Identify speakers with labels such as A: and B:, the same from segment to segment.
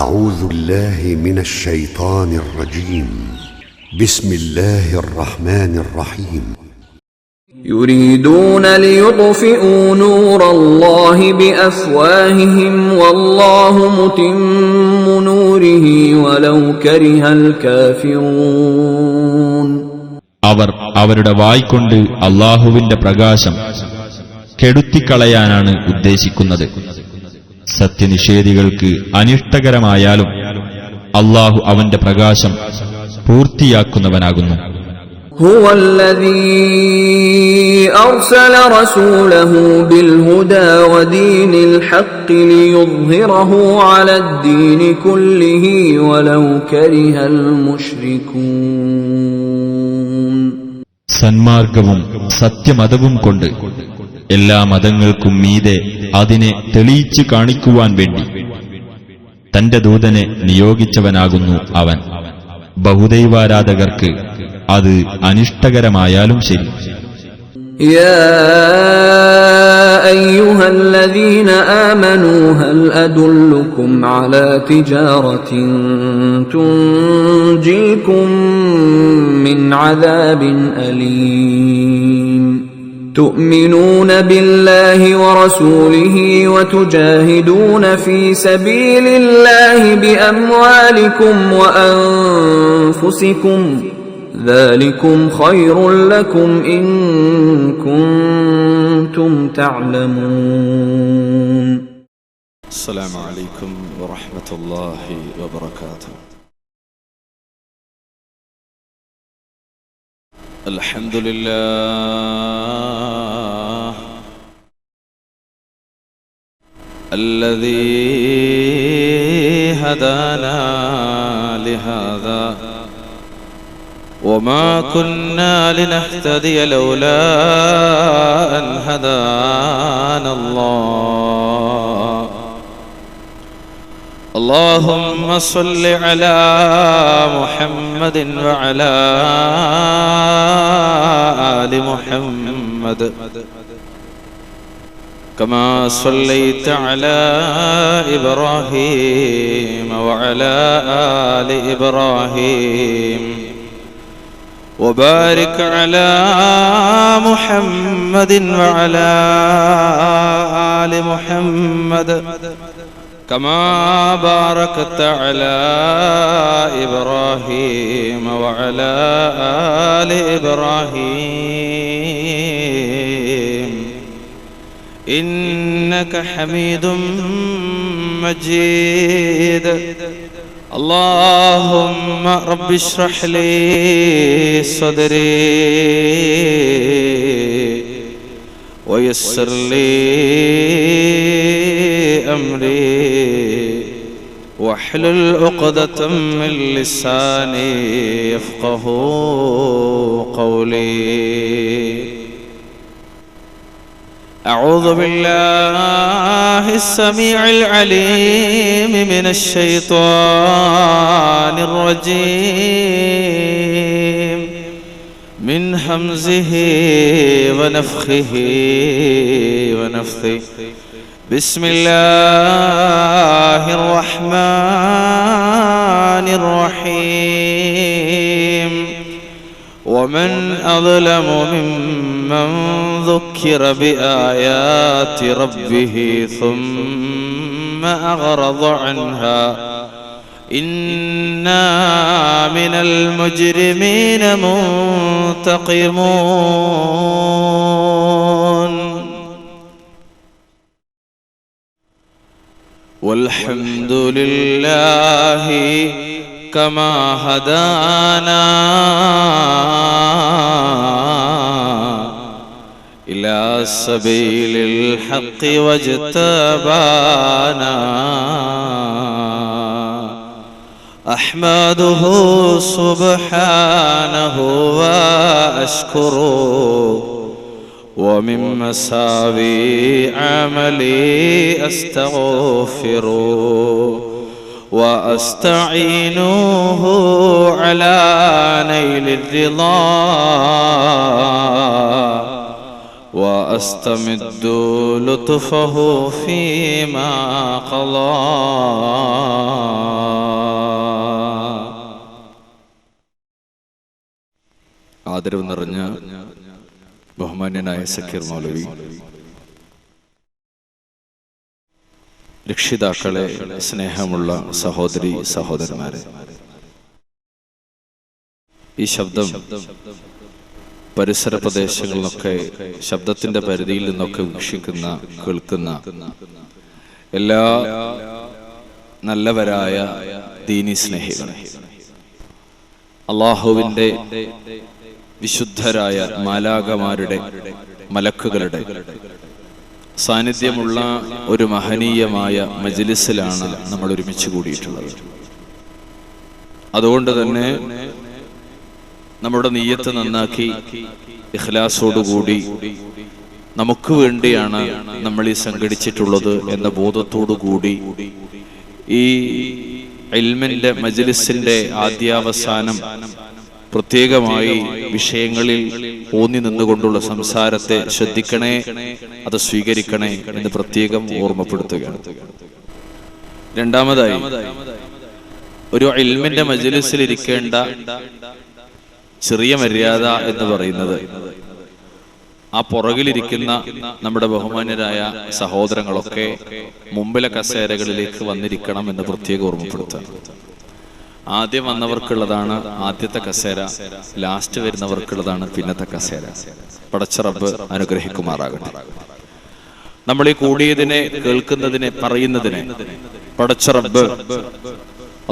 A: أعوذ بالله من الشيطان الرجيم. بسم الله الرحمن الرحيم.
B: يريدون ليطفئوا نور الله بأفواههم والله متم نوره ولو كره الكافرون.
C: അവർ അവരുടെ വായ്കൊണ്ട് അല്ലാഹുവിന്റെ പ്രകാശം കെടുത്തിക്കളയാനാണ് ഉദ്ദേശിക്കുന്നത്. സത്യനിഷേധികൾക്ക് അനിഷ്ടകരമായാലും അല്ലാഹു അവന്റെ പ്രകാശം പൂർത്തിയാക്കുന്നവനാകുന്നു.
B: هو الذي أرسل رسوله بالهدى ودين الحق ليظهره على الدين كله ولو كره المشركون.
C: സന്മാർഗവും സത്യമതവും കൊണ്ട് എല്ലാ മതങ്ങൾക്കും മീതെ അതിനെ തെളിയിച്ചു കാണിക്കുവാൻ വേണ്ടി തന്റെ ദൂതനെ നിയോഗിച്ചവനാകുന്നു അവൻ. ബഹുദൈവാരാധകർക്ക് അത് അനിഷ്ടകരമായാലും ശരി.
B: يا أيها الذين آمنوا هل أدلكم على تجارة تنجيكم من عذاب أليم تؤمنون بالله ورسوله وتجاهدون في سبيل الله بأموالكم وأنفسكم ذلكم خير لكم إن كنتم تعلمون.
D: السلام عليكم ورحمة الله وبركاته. الحمد لله الذي هدانا لهذا وما كنا لنهتدي لولا أن هدانا الله. اللهم صل على محمد وعلى آل محمد كما صليت على إبراهيم وعلى آل إبراهيم وبارك على محمد وعلى آل محمد كما باركت على إبراهيم وعلى آل إبراهيم إنك حميد مجيد. اللهم رب اشرح لي صدري ويسر لي أمري واحلل عقدة من لساني يفقه قولي. أعوذ بالله السميع العليم من الشيطان الرجيم من همزه ونفخه ونفثه. بسم الله الرحمن الرحيم. ومن أظلم ممن ذكر بآيات ربه ثم أعرض عنها إنا من المجرمين منتقمون. والحمد لله كما هدانا إلى سبيل الحق واجتبانا. أحمده سبحانه وأشكره ومن مساوي عملي أستغفره وأستعينه على نيل الرضا ആദരവ് നിറഞ്ഞ ബഹുമാന്യനായ സക്കീർ മൗലവി, രക്ഷിതാക്കളെ, സ്നേഹമുള്ള സഹോദരി സഹോദരന്മാരെ, ഈ ശബ്ദം പരിസര പ്രദേശങ്ങളിലൊക്കെ ശബ്ദത്തിന്റെ പരിധിയിൽ നിന്നൊക്കെ വീക്ഷിക്കുന്ന കേൾക്കുന്ന എല്ലാ നല്ലവരായ ദീനി സ്നേഹികളെ, അള്ളാഹുവിന്റെ വിശുദ്ധരായ മാലാഖമാരുടെ മലക്കുകളുടെ സാന്നിധ്യമുള്ള ഒരു മഹനീയമായ മജ്ലിസിലാണ് നമ്മൾ ഒരുമിച്ച് കൂടിയിട്ടുള്ളത്. അതുകൊണ്ട് തന്നെ നമ്മുടെ നിയ്യത്ത് നന്നാക്കി ഇഖ്ലാസോടുകൂടി നമുക്ക് വേണ്ടിയാണ് നമ്മൾ ഈ സംഘടിച്ചിട്ടുള്ളത് എന്ന ബോധത്തോടുകൂടി ഈ ഇൽമിന്റെ മജ്ലിസിന്റെ ആദ്യാവസാനം പ്രത്യേകമായി വിഷയങ്ങളിൽ ഊന്നി നിന്നുകൊണ്ടുള്ള സംസാരത്തെ ശ്രദ്ധിക്കണേ, അത് സ്വീകരിക്കണേ എന്ന് പ്രത്യേകം ഓർമ്മപ്പെടുത്തുകയാണ്. രണ്ടാമതായി, ഒരു ഇൽമിന്റെ മജ്ലിസിൽ ഇരിക്കേണ്ട ചെറിയ മര്യാദ എന്ന് പറയുന്നത് ആ പുറകിലിരിക്കുന്ന നമ്മുടെ ബഹുമാന്യരായ സഹോദരങ്ങളൊക്കെ മുമ്പിലെ കസേരകളിലേക്ക് വന്നിരിക്കണം എന്ന് പ്രത്യേകം ഓർമ്മപ്പെടുത്താം. ആദ്യം വന്നവർക്കുള്ളതാണ് ആദ്യത്തെ കസേര, ലാസ്റ്റ് വരുന്നവർക്കുള്ളതാണ് പിന്നത്തെ കസേര. പടച്ച റബ്ബ് അനുഗ്രഹിക്കുമാറാകട്ടെ. നമ്മൾ ഈ കൂടിയതിനെ, കേൾക്കുന്നതിനെ, പറയുന്നതിനെ പടച്ച റബ്ബ്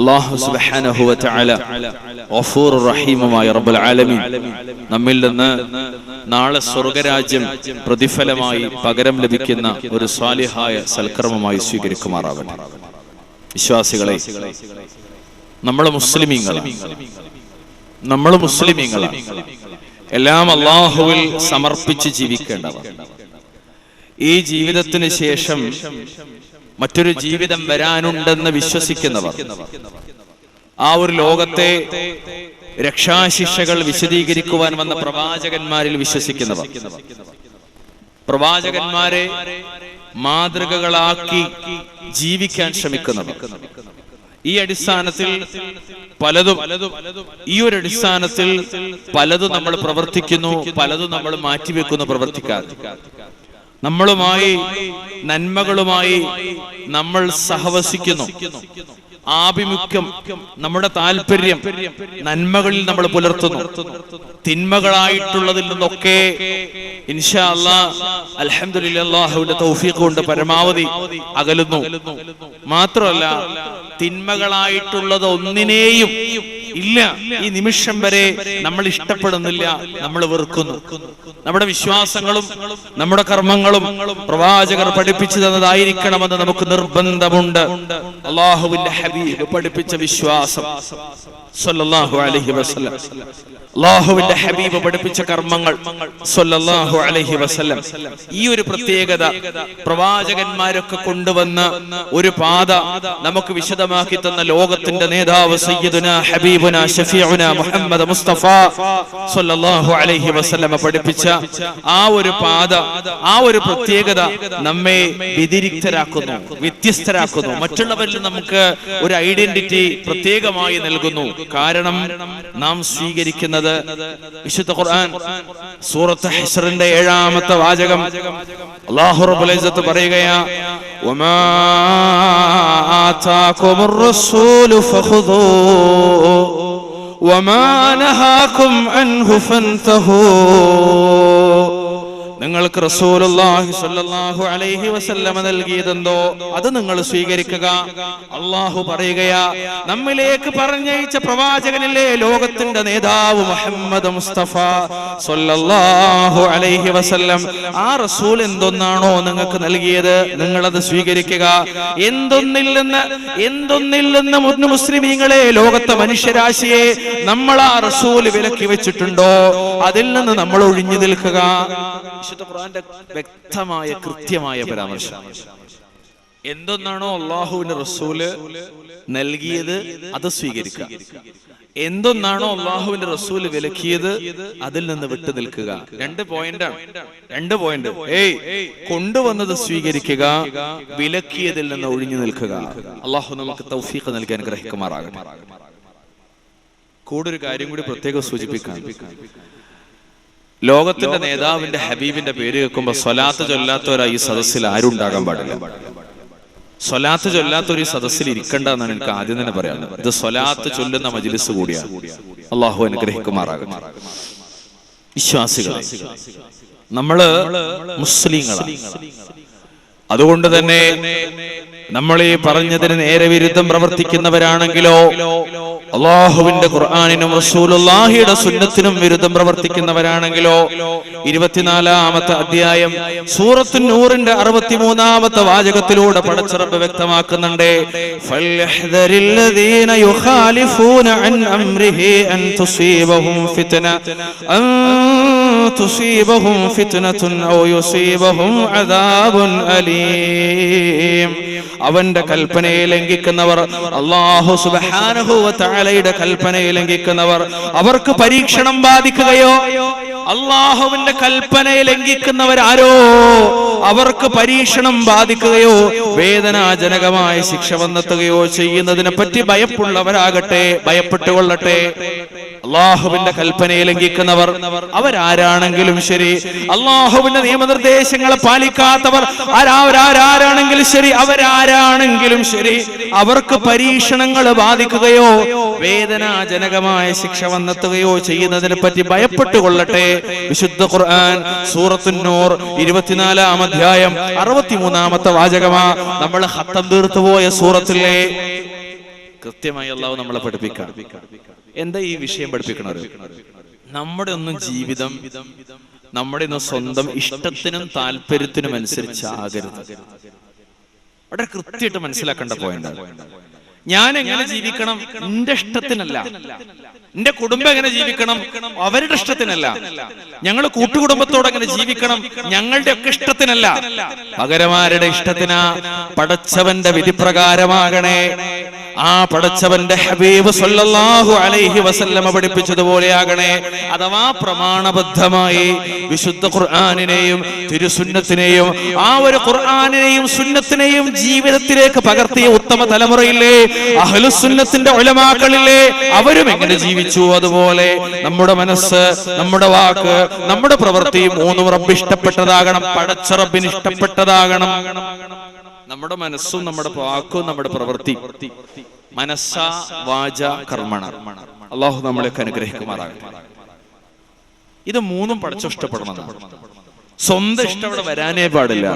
D: അല്ലാഹു സുബ്ഹാനഹു വ തആല ഗഫൂർ റഹീമുമായ റബ്ബുൽ ആലമീൻ നമ്മിൽ നിന്ന് നാളെ സ്വർഗ്ഗരാജ്യം പ്രതിഫലമായി പകരം ലഭിക്കുന്ന ഒരു സ്വാലിഹായ സൽക്കർമ്മമായി സ്വീകരിക്കുമാറാവട്ടെ. വിശ്വാസികളെ, നമ്മൾ മുസ്ലിമീങ്ങളാണ്. എല്ലാം അല്ലാഹുവിൽ സമർപ്പിച്ച് ജീവിക്കേണ്ടവർ. ഈ ജീവിതത്തിന് ശേഷം മറ്റൊരു ജീവിതം വരാനുണ്ടെന്ന് വിശ്വസിക്കുന്നവർ, ആ ഒരു ലോകത്തെ രക്ഷാശിക്ഷകൾ വിശദീകരിക്കുവാൻ വന്ന പ്രവാചകന്മാരിൽ വിശ്വസിക്കുന്നവർ, പ്രവാചകന്മാരെ മാതൃകകളാക്കി ജീവിക്കാൻ ശ്രമിക്കുന്നവർ, ഈ അടിസ്ഥാനത്തിൽ പലതും നമ്മൾ പ്രവർത്തിക്കുന്നു, പലതും നമ്മൾ മാറ്റിവെക്കുന്നു പ്രവർത്തിക്കാതെ. നമ്മളുമായി, നന്മകളുമായി നമ്മൾ സഹവസിക്കുന്നു. ആഭിമുഖ്യം, നമ്മുടെ താല്പര്യം നന്മകളിൽ നമ്മൾ പുലർത്തുന്നു. തിന്മകളായിട്ടുള്ളതിൽ നിന്നൊക്കെ ഇൻഷാ അല്ലാഹ് അൽഹംദുലില്ലാഹ് അല്ലാഹുവിന്റെ തൗഫീഖ് കൊണ്ട് പരമാവധി അകലുന്നു. മാത്രമല്ല, തിന്മകളായിട്ടുള്ളത് ഒന്നിനെയും ഇല്ല, ഈ നിമിഷം വരെ നമ്മൾ ഇഷ്ടപ്പെടുന്നില്ല, നമ്മൾ വെറുക്കുന്നു. നമ്മുടെ വിശ്വാസങ്ങളും നമ്മുടെ കർമ്മങ്ങളും പ്രവാചകർ പഠിപ്പിച്ചു തന്നതായിരിക്കണമെന്ന് നമുക്ക് നിർബന്ധമുണ്ട്. അല്ലാഹുവിന്റെ ഹബീബ് പഠിപ്പിച്ച വിശ്വാസം സ്വല്ലല്ലാഹു അലൈഹി വസല്ലം, അല്ലാഹുവിന്റെ ഹബീബ് പഠിപ്പിച്ച കർമ്മങ്ങൾ സ്വല്ലല്ലാഹു അലൈഹി വസല്ലം, ഈ ഒരു പ്രത്യേകത പ്രവാചകന്മാരൊക്കെ കൊണ്ടുവന്ന ഒരു പാത നമുക്ക് വിശദമാക്കി തന്ന ലോകത്തിന്റെ നേതാവ് സയ്യിദുനാ ഹബീബുനാ ശഫീഉനാ മുഹമ്മദ് മുസ്തഫ സ്വല്ലല്ലാഹു അലൈഹി വസല്ലം പഠിപ്പിച്ച ആ ഒരു പാത, ആ ഒരു പ്രത്യേകത നമ്മെ വ്യതിരിക്തരാക്കുന്നു, വ്യത്യസ്തരാക്കുന്നു. മറ്റുള്ളവരിൽ നമുക്ക് ഒരു ഐഡന്റിറ്റി പ്രത്യേകമായി നൽകുന്നു. കാരണം നാം സ്വീകരിക്കുന്നത് വിശുദ്ധ ഖുർആൻ സൂറത്ത് ഹശ്റിന്റെ 7-ാമത്തെ വാചകം അല്ലാഹു റബ്ബുൽ ഇസ്സത്ത് പറയുകയാ, വമാ ആതാകുമുർ റസൂലു ഫഖുദൂ വമാ നഹാകും അൻഹു ഫൻതഹൂ. നിങ്ങൾക്ക് റസൂലുള്ളാഹി സ്വല്ലല്ലാഹു അലൈഹി വസല്ലമ നൽകിയതെന്തോ അത് നിങ്ങൾ സ്വീകരിക്കുക. അല്ലാഹു പറയുകയാ, നമ്മിലേക്ക് പറഞ്ഞയച്ച പ്രവാചകനില്ലേ ലോകത്തിന്റെ നേതാവ് മുഹമ്മദ് മുസ്തഫ സ്വല്ലല്ലാഹു അലൈഹി വസല്ലം, ആ റസൂൽ എന്തൊന്നാണോ നിങ്ങൾക്ക് നൽകിയത് നിങ്ങളത് സ്വീകരിക്കുക. എന്തൊന്നിൽ നിന്ന് മുസ്ലിമീങ്ങളെ, ലോകത്തെ മനുഷ്യരാശിയെ നമ്മൾ ആ റസൂൽ വിലക്കി വെച്ചിട്ടുണ്ടോ അതിൽ നിന്ന് നമ്മൾ ഒഴിഞ്ഞു നിൽക്കുക. ഖുർആന്റെ വ്യക്തമായ കൃത്യമായ പരാമർശം. എന്തൊന്നാണോ അല്ലാഹുവിന്റെ റസൂല് നൽകിയത് അത് സ്വീകരിക്കുക. എന്തൊന്നാണോ അല്ലാഹുവിന്റെ റസൂല് വിലക്കിയത് അതിൽ നിന്ന് വിട്ടു നിൽക്കുക. 2 പോയിന്റാണ്. 2 പോയിന്റ്. കൊണ്ടുവന്നത് സ്വീകരിക്കുക, വിലക്കിയതിൽ നിന്ന് ഒഴിഞ്ഞു നിൽക്കുക. അല്ലാഹു നമുക്ക് തൗഫീഖ് നൽകാൻ അനുഗ്രഹിക്കുമാറാകട്ടെ. കൂടൊരു കാര്യം കൂടി പ്രത്യേകം സൂചിപ്പിക്കാൻ, ലോകത്തിന്റെ നേതാവിന്റെ ഹബീബിന്റെ പേര് കേൾക്കുമ്പോൾ സ്വലാത്ത് ചൊല്ലാത്തവരായി ഈ സദസ്സിൽ ആരും ഉണ്ടാകാൻ പാടില്ല. സ്വലാത്ത് ചൊല്ലാത്തൊരു ഈ സദസ്സിൽ ഇരിക്കണ്ട എന്നാണ് എനിക്ക് ആദ്യം തന്നെ പറയാനുള്ളത്. ഇത് സ്വലാത്ത് ചൊല്ലുന്ന മജ്ലിസ് കൂടിയാണ്. അള്ളാഹു അനുഗ്രഹിക്കുമാറാകട്ടെ. വിശ്വാസികളെ, നമ്മള് മുസ്ലിങ്ങളാണ്. അതുകൊണ്ട് തന്നെ നമ്മൾ ഈ പറഞ്ഞതിന് നേരെ വിരുദ്ധം പ്രവർത്തിക്കുന്നവരാണെങ്കിലോ, അള്ളാഹുവിന്റെ ഖുർആനിനും റസൂലുള്ളാഹിയുടെ സുന്നത്തിനും വിരുദ്ധം പ്രവർത്തിക്കുന്നവരാണെങ്കിലോ, 24-ാമത്തെ അധ്യായം സൂറത്തുൻ നൂറിന്റെ 63-ാമത്തെ വാചകത്തിലൂടെ പടച്ച റബ്ബ് വ്യക്തമാക്കുന്നുണ്ട്, ഫൽയഹ്ദരില്ലദീന യുഖാലിഫൂന അൻ അംരിഹി അൻ തുസീബഹും ഫിത്നതുൻ ഔ യുസീബഹും അദാബുൻ അലീം. അവന്റെ കൽപ്പനയെ ലംഘിക്കുന്നവർ, അല്ലാഹു സുബ്ഹാനഹു വ തആലയുടെ കൽപ്പനയെ ലംഘിക്കുന്നവർ, അവർക്ക് പരീക്ഷണം ബാധിക്കുകയോ, അല്ലാഹുവിന്റെ കൽപ്പനയെ ലംഘിക്കുന്നവരാരോ അവർക്ക് പരീക്ഷണം ബാധിക്കുകയോ വേദനാജനകമായ ശിക്ഷ വന്നെത്തുകയോ ചെയ്യുന്നതിനെ പറ്റി ഭയപ്പുള്ളവരാകട്ടെ, ഭയപ്പെട്ടുകൊള്ളട്ടെ. അള്ളാഹുവിന്റെ കൽപ്പനയെ ലംഘിക്കുന്നവർ അവരാരാണെങ്കിലും ശരി, അള്ളാഹുവിന്റെ നിയമനിർദ്ദേശങ്ങളെ പാലിക്കാത്തവർ ആരാണെങ്കിലും ശരി, അവരാരാണെങ്കിലും ശരി, അവർക്ക് പരീക്ഷണങ്ങൾ ബാധിക്കുകയോ വേദനാജനകമായ ശിക്ഷ വന്നെത്തുകയോ ചെയ്യുന്നതിനെ പറ്റി ഭയപ്പെട്ടുകൊള്ളട്ടെ. വിശുദ്ധ ഖുർആൻ സൂറത്തുൻ നൂർ 24-ാം അധ്യായം 63-ാമത്തെ വാചകമാ. നമ്മൾ ഖത്തം തീർത്തുപോയ സൂറത്തിലെ കൃത്യമായി അല്ലാഹു നമ്മളെ പഠിപ്പിക്കാം. എന്താ ഈ വിഷയം പഠിപ്പിക്കണത്? നമ്മുടെ ഒന്നും ജീവിതം നമ്മുടെ ഒന്നും സ്വന്തം ഇഷ്ടത്തിനും താല്പര്യത്തിനും അനുസരിച്ച് ആകരുത്. വളരെ കൃത്യമായിട്ട് മനസ്സിലാക്കേണ്ട പോയിന്റ്. ഞാൻ എങ്ങനെ ജീവിക്കണം എന്റെ ഇഷ്ടത്തിനല്ല, എന്റെ കുടുംബം എങ്ങനെ ജീവിക്കണം അവരുടെ ഇഷ്ടത്തിനല്ല, ഞങ്ങൾ കൂട്ടുകുടുംബത്തോടെ എങ്ങനെ ജീവിക്കണം ഞങ്ങളുടെ ഒക്കെ ഇഷ്ടത്തിനല്ല, പകരമാരുടെ ഇഷ്ടത്തിനാ. പടച്ചവന്റെ വിധിപ്രകാരമാകണേ. ആ പടച്ചവന്റെ ഹബീബ് സല്ലല്ലാഹു അലൈഹി വസല്ലമ പഠിപ്പിച്ചതുപോലെയാകണേ. അഥവാ പ്രമാണബദ്ധമായി വിശുദ്ധ ഖുർആനിനെയും തിരുസുന്നത്തിനെയും, ആ ഒരു ഖുർആനിനെയും സുന്നത്തിനെയും ജീവിതത്തിലേക്ക് പകർത്തിയ ഉത്തമ തലമുറയില്ലേ, അഹ്ലുസുന്നത്തിന്റെ ഉലമാക്കളില്ലേ, അവരും എങ്ങനെ ജീവിച്ചു അതുപോലെ നമ്മുടെ മനസ്സ്, നമ്മുടെ വാക്ക്, നമ്മുടെ പ്രവൃത്തി മൂന്നും റബ്ബ് ഇഷ്ടപ്പെട്ടതാകണം, പടച്ച റബ്ബിന് ഇഷ്ടപ്പെട്ടതാകണം. നമ്മുടെ മനസ്സും നമ്മുടെ വാക്കും നമ്മുടെ പ്രവൃത്തി, മനസ്സ വാച കർമ്മണ. അല്ലാഹു നമ്മളെയൊക്കെ അനുഗ്രഹിക്കുമാറാകട്ടെ. ഇത് മൂന്നും പടച്ച ഇഷ്ടപ്പെടണം. സ്വന്തം ഇഷ്ടം അവിടെ വരാനേ പാടില്ല,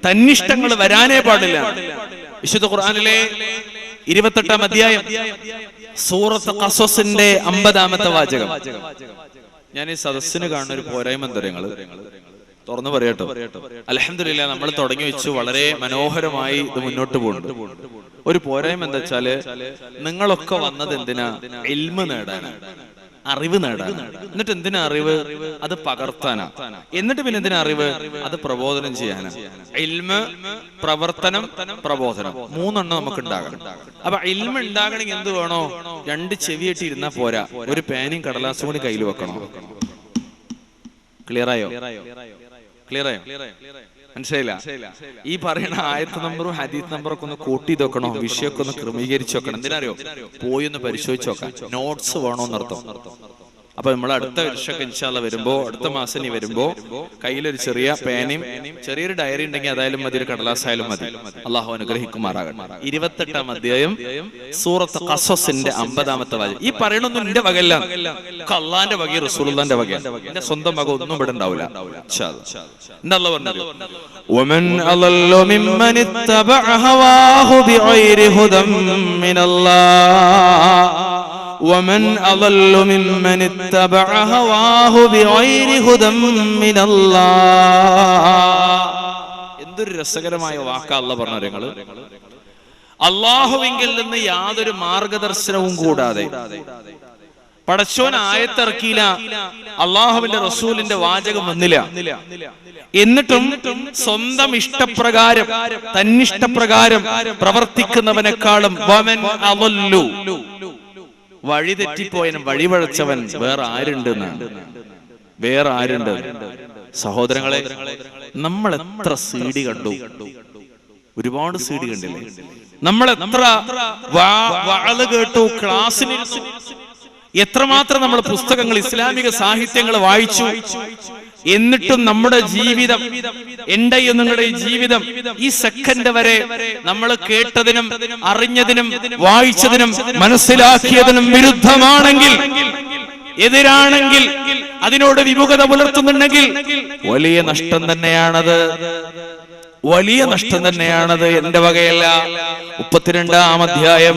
D: തന്നിഷ്ടങ്ങൾ വരാനേ പാടില്ല. വിശുദ്ധ ഖുർആനിലെ 28-ാം അധ്യായം സൂറത്ത് ഖസസിന്റെ 50-ാമത്തെ വാചകം. ഞാൻ ഈ സദസ്സിന് കാണുന്ന ഒരു പോരായ്മ എന്തരങ്ങള് തുറന്നു പറയട്ടോ. അൽഹംദുലില്ലാഹ് നമ്മൾ തുടങ്ങി വെച്ചു, വളരെ മനോഹരമായി ഇത് മുന്നോട്ട് പോകുന്നുണ്ട്. ഒരു പോരായ്മ എന്താ വെച്ചാല്, നിങ്ങളൊക്കെ വന്നത് എന്തിനാ? ഇൽമ് നേടാനാണ്, അറിവ് നേടാനാണ്. എന്നിട്ട് എന്തിനാ അറിവ്? അത് പകർത്താനാ. എന്നിട്ട് പിന്നെ എന്തിനാ അറിവ്? അത് പ്രബോധനം ചെയ്യാനാ. ഇൽമ്, പ്രവർത്തനം, പ്രബോധനം, മൂന്നെണ്ണം നമുക്ക് ഉണ്ടാകണം. അപ്പൊ ഇൽമ ഉണ്ടാകണമെങ്കിൽ എന്ത് വേണോ? 2 ചെവിയായിട്ട് ഇരുന്നാ പോരാ, ഒരു പേനയും കടലാസും കൂടി കയ്യിൽ വെക്കണം. ക്ലിയറായോ? മനസ്സിലായില്ല? ഈ പറയുന്ന ആയത്ത് നമ്പറും ഹദീസ് നമ്പറൊക്കെ ഒന്ന് കൂട്ടി നോക്കണോ, വിഷയമൊക്കെ ഒന്ന് ക്രമീകരിച്ചു നോക്കണം. എന്തിനറിയോ? പോയി ഒന്ന് പരിശോധിച്ച് നോക്കാം. നോട്ട്സ് വേണോന്നർത്ഥം. അപ്പൊ നമ്മൾ അടുത്ത വർഷമൊക്കെ ഇൻഷാല്ലാഹ് വരുമ്പോ, അടുത്ത മാസം നീ വരുമ്പോ കയ്യിലൊരു ചെറിയ പേനയും ചെറിയൊരു ഡയറി ഉണ്ടെങ്കിൽ അതായാലും മതി, ഒരു കടലാസായാലും മതി. അള്ളാഹു അനുഗ്രഹിക്കുമാറാകട്ടെ. 28-ാം അധ്യായം സൂറത്ത് ഖസസിന്റെ 50-ാമത്തെ വാചകം. ഈ പറയണൊന്നും എന്റെ വകയല്ല, അള്ളാന്റെ വകയും റസൂലുള്ളാന്റെ വകയാണ്. എന്റെ സ്വന്തം വക ഒന്നും ഇവിടെ ഉണ്ടാവില്ല. എന്താ അല്ലാഹു പറഞ്ഞത്? വമൻ അളല്ലു മിമ്മൻ ഇത്തബഅ ഹവാഹു ബിഗൈരി ഹുദം മിനല്ലാഹ് ومن أضل ممن اتبع هواه بغير هدى من الله. എന്തൊരു രസകരമായ വാക്കാ അല്ലാഹു പറഞ്ഞത്. നിങ്ങൾ അല്ലാഹുവിങ്കിൽ നിന്ന് യാതൊരു മാർഗദർശനവും കൂടാതെ പടച്ചോൻ ആയത്തിറക്കിയില്ല, അല്ലാഹുവിന്റെ റസൂലിന്റെ വാചകം വന്നില്ല. എന്നിട്ടും സ്വന്തം ഇഷ്ടപ്രകാരം, തന്നിഷ്ടപ്രകാരം പ്രവർത്തിക്കുന്നവനേക്കാളും വമൻ അളല്ലു, വഴി തെറ്റിപ്പോയനും വഴിവഴച്ചവൻ വേറെ ആരുണ്ടെന്നാണ്. വേറെ ആരുണ്ട്? സഹോദരങ്ങളെ, നമ്മൾ എത്ര CD കണ്ടു, ഒരുപാട് CD കണ്ടില്ലേ? നമ്മൾ എത്ര വഅള് കേട്ടു, ക്ലാസ്സിൽ എത്രമാത്രം നമ്മൾ പുസ്തകങ്ങൾ, ഇസ്ലാമിക സാഹിത്യങ്ങൾ വായിച്ചു, എന്നിട്ടും നമ്മുടെ ജീവിതം, എന്റെയും നിങ്ങളുടെ ജീവിതം ഈ സെക്കൻഡ് വരെ നമ്മൾ കേട്ടതിനും അറിഞ്ഞതിനും വായിച്ചതിനും മനസ്സിലാക്കിയതിനും വിരുദ്ധമാണെങ്കിൽ, എതിരാണെങ്കിൽ, അതിനോട് വിമുഖത പുലർത്തുന്നുണ്ടെങ്കിൽ വലിയ നഷ്ടം തന്നെയാണത്, വലിയ നഷ്ടം തന്നെയാണത്. എന്റെ വകയല്ല. 32-ാം അധ്യായം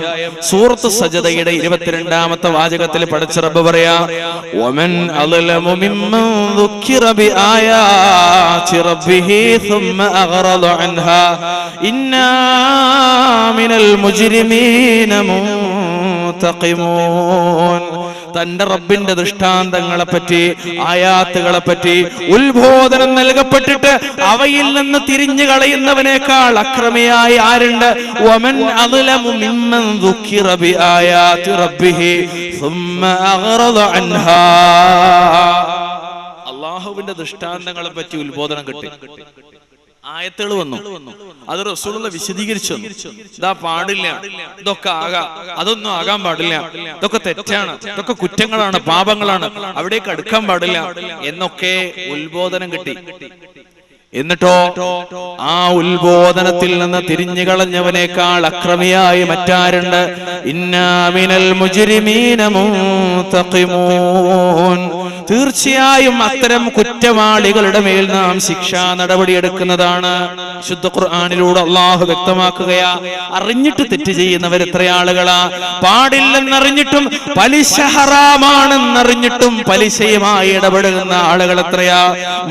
D: സൂറത്ത് സജദയുടെ 22-ാമത്തെ വാചകത്തിൽ പടച്ച റബ്ബ് പറയാ, വമൻ അളലമു മിമ്മൻ ദുക്കിറ ബിആയാതി റബ്ബിഹി സുമ്മ അഗ്റദ അൻഹാ ഇന്നാ മിനൽ മുജ്രിമീന മുൻതഖിമൂൻ. തന്റെ റബ്ബിന്റെ ദൃഷ്ടാന്തങ്ങളെ പറ്റി, ആയാത്തുകളെ പറ്റി ഉത്ബോധനം നൽകപ്പെട്ടിട്ട് അവയിൽ നിന്ന് തിരിഞ്ഞു കളയുന്നവനേക്കാൾ അക്രമിയായി ആരുണ്ട്? വമൻ അളലമു മിമ്മൻ ദുക്കിറ ബിആയാതി റബ്ബിഹി സുമ്മ അഗ്റദ അൻഹാ. അല്ലാഹുവിന്റെ ദൃഷ്ടാന്തങ്ങളെ പറ്റി ഉത്ബോധനം കിട്ടി, ആയത്തുകൾ വന്നു, അത് റസൂലുള്ള വിശദീകരിച്ചു. ഇതാ പാടില്ല, ഇതൊക്കെ ആകാം, അതൊന്നും ആകാൻ പാടില്ല, ഇതൊക്കെ തെറ്റാണ്, ഇതൊക്കെ കുറ്റങ്ങളാണ്, പാപങ്ങളാണ്, അവിടേക്ക് അടുക്കാൻ പാടില്ല എന്നൊക്കെ ഉത്ബോധനം കിട്ടി. എന്നിട്ടോ ആ ഉത്ബോധനത്തിൽ നിന്ന് തിരിഞ്ഞു കളഞ്ഞവനേക്കാൾ അക്രമിയായി മറ്റാരുണ്ട്? ഇന്നാ മിനൽ മുജ്രിമീന മുൻതഖിമൂൻ. തീർച്ചയായും അത്തരം കുറ്റവാളികളുടെ മേൽ നാം ശിക്ഷാ നടപടിയെടുക്കുന്നതാണ്. ശുദ്ധ ഖുർആനിലൂടെ അള്ളാഹു വ്യക്തമാക്കുകയാ. അറിഞ്ഞിട്ട് തെറ്റ് ചെയ്യുന്നവർ എത്ര ആളുകളാ? പാടില്ലെന്നറിഞ്ഞിട്ടും, പലിശ ഹറാമാണെന്നറിഞ്ഞിട്ടും പലിശയുമായി ഇടപെടുന്ന ആളുകൾ എത്രയാ?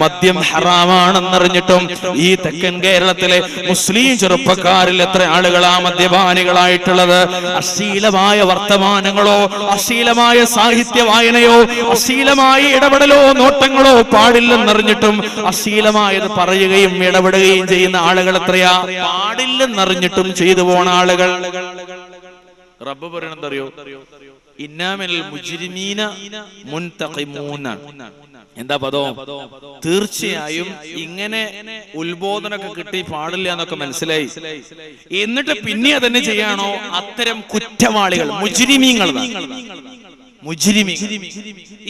D: മദ്യം ഹറാമാണെന്നറിഞ്ഞിട്ടും ഈ തെക്കൻ കേരളത്തിലെ മുസ്ലിം ചെറുപ്പക്കാരിൽ എത്ര ആളുകളാ മദ്യപാനികളായിട്ടുള്ളത്? അശ്ലീലമായ വർത്തമാനങ്ങളോ, അശ്ലീലമായ സാഹിത്യ വായനയോ, അശ്ലീലമായ ഇടപെടലോ നോട്ടങ്ങളോ പാടില്ലെന്നറിഞ്ഞിട്ടും അശ്ലീലമായത് പറയുകയും ഇടപെടുകയും ചെയ്യുന്ന ആളുകൾ എത്രയാ? പാടില്ലെന്നറിഞ്ഞിട്ടും ചെയ്തു പോണ ആളുകൾ. റബ്ബ് പറയണെന്തറിയോ? ഇന്നാ മിനൽ മുജ്രിമീന മുൻതഖിമൂന. എന്താ പദം? തീർച്ചയായും ഇങ്ങനെ ഉത്ബോധനമൊക്കെ കിട്ടി, പാടില്ല എന്നൊക്കെ മനസ്സിലായി, എന്നിട്ട് പിന്നെ അതന്നെ ചെയ്യാണോ? അത്തരം കുറ്റവാളികൾ, മുജ്രിമീങ്ങൾ,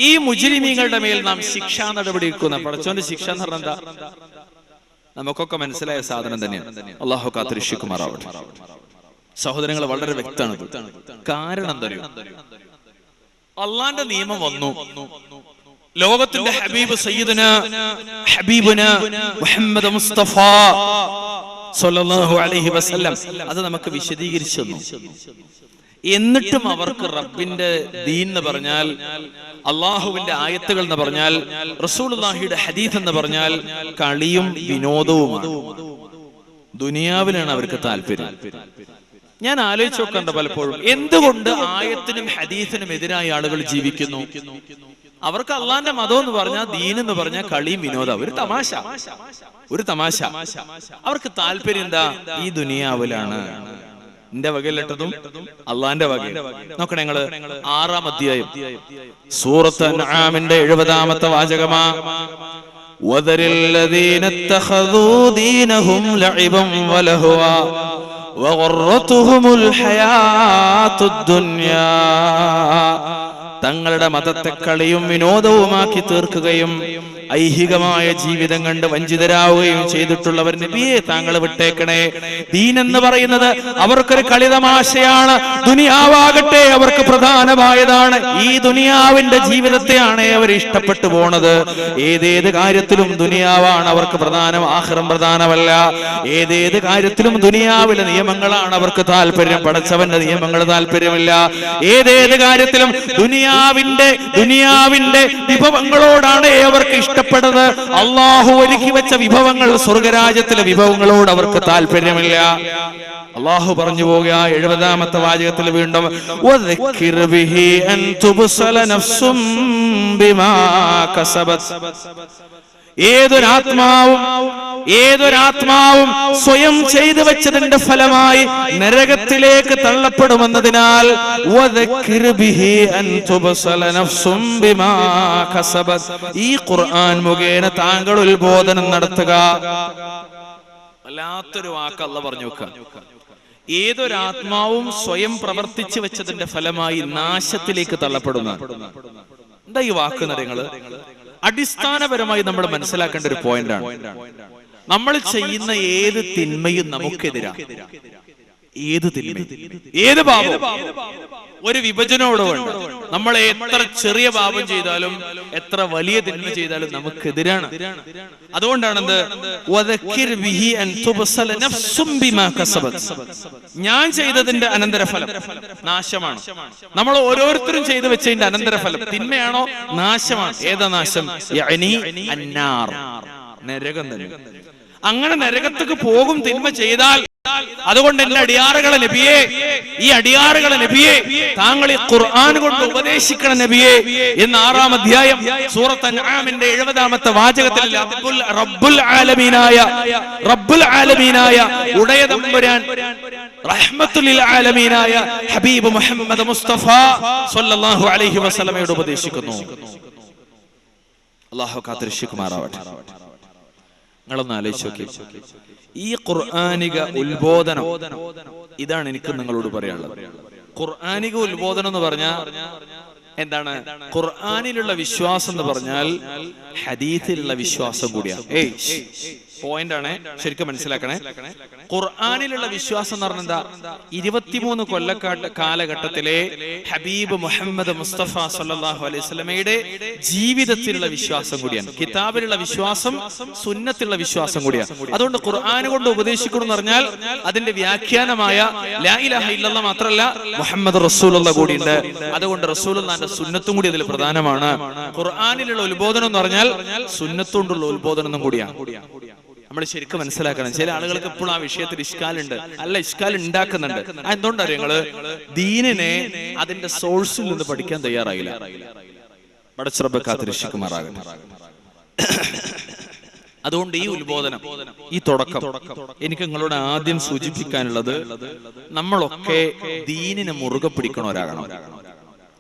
D: ഈ മുജ്രിമീങ്ങളുടെ മേൽ നാം ശിക്ഷാ നടപടി എടുക്കുന്ന. പടച്ചോന്റെ ശിക്ഷ എന്ന് പറഞ്ഞാൽ എന്താ? നമുക്കൊക്കെ മനസ്സിലായ സാധനം തന്നെയാണ്. അള്ളാഹു കാത്തിരക്ഷിക്കുമാറാവട്ടെ. സഹോദരങ്ങൾ, വളരെ വ്യക്തമാണ്. കാരണം എന്താ? അള്ളാന്റെ നിയമം വന്നു, ലോകത്തിന്റെ ഹബീബ് ഹബീബുന മുഹമ്മദ് മുസ്തഫ സ്വല്ലല്ലാഹു അലൈഹി വസല്ലം അത് നമുക്ക് വിശദീകരിച്ചു തന്നു. എന്നിട്ടും അവർക്ക് റബ്ബിന്റെ ദീൻ എന്ന് പറഞ്ഞാൽ, അള്ളാഹുവിന്റെ ആയത്തുകൾ എന്ന് പറഞ്ഞാൽ, റസൂലുള്ളാഹിയുടെ ഹദീസ് എന്ന് പറഞ്ഞാൽ കളിയും വിനോദവുമാണ്. ദുനിയാവിലാണ് അവർക്ക് താല്പര്യം. ഞാൻ ആലോചിച്ച് നോക്കണ്ട പലപ്പോഴും, എന്തുകൊണ്ട് ആയത്തിനും ഹദീസിനും എതിരായ ആളുകൾ ജീവിക്കുന്നു? അവർക്ക് അള്ളാന്റെ മതം എന്ന് പറഞ്ഞാൽ, ദീൻ എന്ന് പറഞ്ഞാൽ കളിയും വിനോദം, ഒരു തമാശ. അവർക്ക് താല്പര്യം എന്താ? ഈ ദുനിയാവിലാണ്. എന്റെ വകയിലിട്ടതും അള്ളാന്റെ വകയിൽ. നോക്കണേ നിങ്ങള്, 6-ാം അധ്യായം സൂറത്ത് അൻആമിന്റെ 70-ാമത്തെ വാചകമാ. വദരില്ലദീന ഇത്തഖദൂ ദീനഹും ലഇബൻ വലഹവാ വഗറത്തുഹുമുൽ ഹയാത്തുദ് ദുനിയാ. തങ്ങളുടെ മതത്തെ കളിയും വിനോദവുമാക്കി തീർക്കുകയും ഐഹികമായ ജീവിതം കണ്ട് വഞ്ചിതരാവുകയും ചെയ്തിട്ടുള്ളവർ നബിയെ താങ്കൾ വിട്ടേക്കണേ. ദീൻ എന്ന് പറയുന്നത് അവർക്കൊരു കളിതമാശയാണ്, ദുനിയാവാകട്ടെ അവർക്ക് പ്രധാനമായതാണ്. ഈ ദുനിയാവിന്റെ ജീവിതത്തെയാണ് അവർ ഇഷ്ടപ്പെട്ടു പോണത്. ഏതേത് കാര്യത്തിലും ദുനിയാവാണ് അവർക്ക് പ്രധാനം, ആഖിറം പ്രധാനമല്ല. ഏതേത് കാര്യത്തിലും ദുനിയാവിലെ നിയമങ്ങളാണ് അവർക്ക് താല്പര്യം, പടച്ചവന്റെ നിയമങ്ങൾ താല്പര്യമില്ല. ഏതേത് കാര്യത്തിലും ദുനിയാവിന്റെ വിഭവങ്ങളോടാണ് അവർക്ക് ഇഷ്ടപ്പെടുന്നത്. അള്ളാഹു ഒരുക്കി വെച്ച വിഭവങ്ങൾ, സ്വർഗരാജ്യത്തിലെ വിഭവങ്ങളോട് അവർക്ക് താല്പര്യമില്ല. അള്ളാഹു പറഞ്ഞു പോകുക 70-ാമത്തെ വാചകത്തിൽ വീണ്ടും, വദക്കിർ ബിഹി അൻ തുബ്സല നഫ്സും ബിമാ കസബത്. ഏതൊരാത്മാവും സ്വയം ചെയ്തു വെച്ചതിന്റെ ഫലമായി നരകത്തിലേക്ക് തള്ളപ്പെടുമെന്നതിനാൽ ഈ ഖുർആൻ മുഖേന താങ്കൾ ഉത്ബോധനം നടത്തുക. വല്ലാത്തൊരു വാക്ക് അല്ലാഹു പറഞ്ഞു വെക്കുക. ഏതൊരാത്മാവും സ്വയം പ്രവർത്തിച്ചു വെച്ചതിന്റെ ഫലമായി നാശത്തിലേക്ക് തള്ളപ്പെടുന്ന എന്താ ഈ വാക്ക് നിറങ്ങള്? അടിസ്ഥാനപരമായി നമ്മൾ മനസ്സിലാക്കേണ്ട ഒരു പോയിന്റാണ്. നമ്മൾ ചെയ്യുന്ന ഏത് തിന്മയും നമുക്കെതിരാ. ഏത് തിന്മയും, ഏത് പാപവും ഒരു വിഭജനോടുണ്ട്. നമ്മൾ എത്ര ചെറിയ പാപം ചെയ്താലും എത്ര വലിയ തിന്മ ചെയ്താലും നമുക്കെതിരാണ്. അതുകൊണ്ടാണ് ഞാൻ ചെയ്തതിന്റെ അനന്തരഫലം നാശമാണ്. നമ്മൾ ഓരോരുത്തരും ചെയ്തു വെച്ചതിന്റെ അനന്തരഫലം തിന്മയാണോ നാശമാണ്. ഏതാ നാശം? നരകം തന്നെ. അങ്ങനെ നരകത്തേക്ക് പോകും തിന്മ ചെയ്താൽ. അതുകൊണ്ട് എന്റെ അടിയാറുകളെ നബിയെ, ഈ അടിയാറുകളെ നബിയെ താങ്കൾ ഈ ഖുർആൻ കൊണ്ട് ഉപദേശിക്കണം നബിയെ എന്ന് 6-ാം അധ്യായം സൂറത്ത് അൻആമിന്റെ 70-ാമത്തെ വാചകത്തിൽ റബ്ബുൽ ആലമീനായ ഉടയതമ്പുരാൻ റഹ്മത്തുൽ ലിൽ ആലമീനായ ഹബീബ് മുഹമ്മദ് മുസ്തഫ സ്വല്ലല്ലാഹു അലൈഹി വസല്ലമയോട് ഉപദേശിക്കുന്നു. അല്ലാഹു കാത്തിരക്ഷിക്കുമാറാവട്ടെ. നിങ്ങളൊന്ന് ആലോചിച്ച് നോക്കി, ഈ ഖുർആനിക ഉത്ബോധനം ഇതാണ് എനിക്ക് നിങ്ങളോട് പറയാനുള്ളത്. ഖുർആനിക ഉത്ബോധനം എന്ന് പറഞ്ഞാൽ എന്താണ്? ഖുർആനിലുള്ള വിശ്വാസം എന്ന് പറഞ്ഞാൽ ഹദീസിലുള്ള വിശ്വാസം കൂടിയാണ്. പോയിന്റ് ആണ്, ശരിക്കും മനസ്സിലാക്കണേ. ഖുർആനിലുള്ള വിശ്വാസം എന്ന് പറഞ്ഞാൽ എന്താ? 23 കാലഘട്ടത്തിലെ ഹബീബ് മുഹമ്മദ് മുസ്തഫ സല്ലല്ലാഹു അലൈഹി വസല്ലമയുടെ ജീവിതത്തിലുള്ള വിശ്വാസം കൂടിയാണ്. കിതാബിലുള്ള വിശ്വാസം, സുന്നത്തിലുള്ള വിശ്വാസം കൂടിയാണ്. അതുകൊണ്ട് ഖുർആൻ കൊണ്ട് ഉപദേശിക്കണം എന്ന് പറഞ്ഞാൽ അതിന്റെ വ്യാഖ്യാനമായ ലാ ഇലാഹ ഇല്ലല്ലാഹ് മാത്രമല്ല മുഹമ്മദ് റസൂലുള്ളാഹ് കൂടിയുണ്ട്. അതുകൊണ്ട് റസൂലുള്ളാഹിന്റെ സുന്നത്തും കൂടി അതിൽ പ്രധാനമാണ്. ഖുർആനിലുള്ള ഉത്ബോധനം എന്ന് പറഞ്ഞാൽ സുന്നത്തുകൊണ്ടുള്ള ഉത്ബോധനം കൂടിയാണ്. നമ്മൾ ശരിക്കും മനസ്സിലാക്കണം. ചില ആളുകൾക്ക് ഇപ്പോഴും ആ വിഷയത്തിൽ ഇഷ്കാലുണ്ട്, അല്ല ഇഷ്കാൽ ഉണ്ടാക്കുന്നുണ്ട്. എന്തുകൊണ്ടറിയോ? നിങ്ങള് ദീനിനെ അതിന്റെ സോഴ്സിൽ നിന്ന് പഠിക്കാൻ തയ്യാറായില്ല. പടച്ച റബ്ബ് കാത്തിരക്ഷിക്കുമാറാകട്ടെ. അതുകൊണ്ട് ഈ ഉത്ബോധനം, ഈ തുടക്കം എനിക്ക് നിങ്ങളോട് ആദ്യം സൂചിപ്പിക്കാനുള്ളത്, നമ്മളൊക്കെ ദീനിനെ മുറുകെ പിടിക്കണവരാകണം.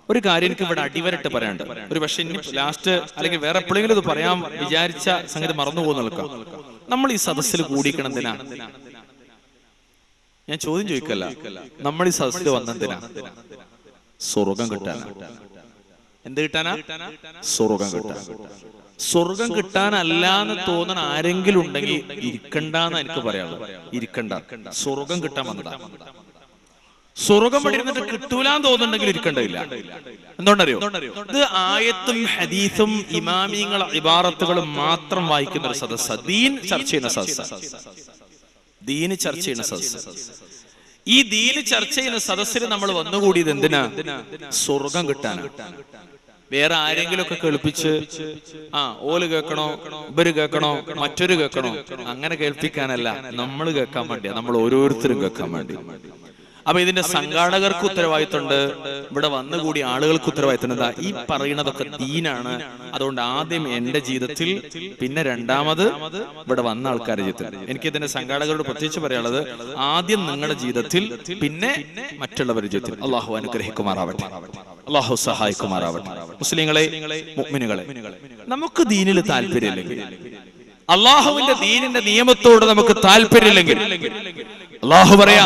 D: ഒരു കാര്യം എനിക്ക് ഇവിടെ അടിവരട്ട് പറയാനുണ്ട്. ഒരു പക്ഷെ ഇനി ലാസ്റ്റ് അല്ലെങ്കിൽ വേറെ എപ്പോഴെങ്കിലും ഇത് പറയാൻ വിചാരിച്ച സംഗതി മറന്നു പോകുന്ന നിൽക്കാം. നമ്മൾ ഈ സദസ്സിൽ കൂടിക്കണം എന്തിനാ? ഞാൻ ചോദ്യം ചോദിക്കല്ല, നമ്മൾ ഈ സദസ്സിൽ വന്നെന്തിനാ? സ്വർഗം കിട്ടാനാ. എന്ത് കിട്ടാനാ? സ്വർഗം കിട്ടാൻ. സ്വർഗം കിട്ടാനല്ല എന്ന് തോന്നണ ആരെങ്കിലും ഉണ്ടെങ്കിൽ ഇരിക്കണ്ടെന്ന് എനിക്ക് പറയാനുള്ളത്. ഇരിക്കണ്ട, സ്വർഗം കിട്ടാൻ വന്നതാ. സ്വർഗം പടിയിരുന്നിട്ട് കിട്ടൂലാന്ന് തോന്നുന്നുണ്ടെങ്കിൽ ഇരിക്കണ്ടില്ല. എന്തുകൊണ്ടറിയോ? ഇത് ആയത്തും ഹദീസും ഇമാമിയങ്ങൾ ഇബാറത്തുകളും മാത്രം വായിക്കുന്ന ഒരു സദസ്സ്, ദീൻ ചർച്ച ചെയ്യുന്ന സദസ്സ്. ദീന് ചർച്ച ചെയ്യുന്ന സദസ്സ്. ഈ ദീന് ചർച്ച ചെയ്യുന്ന സദസ്സിൽ നമ്മൾ വന്നുകൂടിയത് എന്തിനാ? സ്വർഗം കിട്ടാനാണ്. വേറെ ആരെങ്കിലും ഒക്കെ കേൾപ്പിച്ച് ഓല് കേൾക്കണോ, ഇവര് കേൾക്കണോ, മറ്റൊരു കേൾക്കണോ, അങ്ങനെ കേൾപ്പിക്കാനല്ല, നമ്മൾ കേൾക്കാൻ വേണ്ടിയാ. നമ്മൾ ഓരോരുത്തരും കേൾക്കാൻ വേണ്ടി. അപ്പൊ ഇതിന്റെ സംഘാടകർക്ക് ഉത്തരവാദിത്തമുണ്ട്, ഇവിടെ വന്നുകൂടി ആളുകൾക്ക് ഉത്തരവാദിത്തം. ഈ പറയുന്നതൊക്കെ ദീനാണ്. അതുകൊണ്ട് ആദ്യം എന്റെ ജീവിതത്തിൽ, പിന്നെ രണ്ടാമത് ഇവിടെ വന്ന ആൾക്കാരുടെ ജീവിതത്തിൽ. എനിക്ക് ഇതിന്റെ സംഘാടകരോട് പ്രത്യേകിച്ച് പറയാനുള്ളത്, ആദ്യം നിങ്ങളുടെ ജീവിതത്തിൽ, പിന്നെ മറ്റുള്ളവരുടെ ജീവിതത്തിൽ. അള്ളാഹു അനുഗ്രഹിക്കുമാറാവട്ടെ, അള്ളാഹു സഹായിക്കുമാറാവട്ടെ. മുസ്ലിങ്ങളെ, മുഅ്മിനുകളെ, നമുക്ക് ദീനിൽ താല്പര്യമില്ലെങ്കിൽ, അള്ളാഹുവിന്റെ ദീനിന്റെ നിയമത്തോട് നമുക്ക് താല്പര്യമില്ലെങ്കിൽ, അള്ളാഹു പറയാ,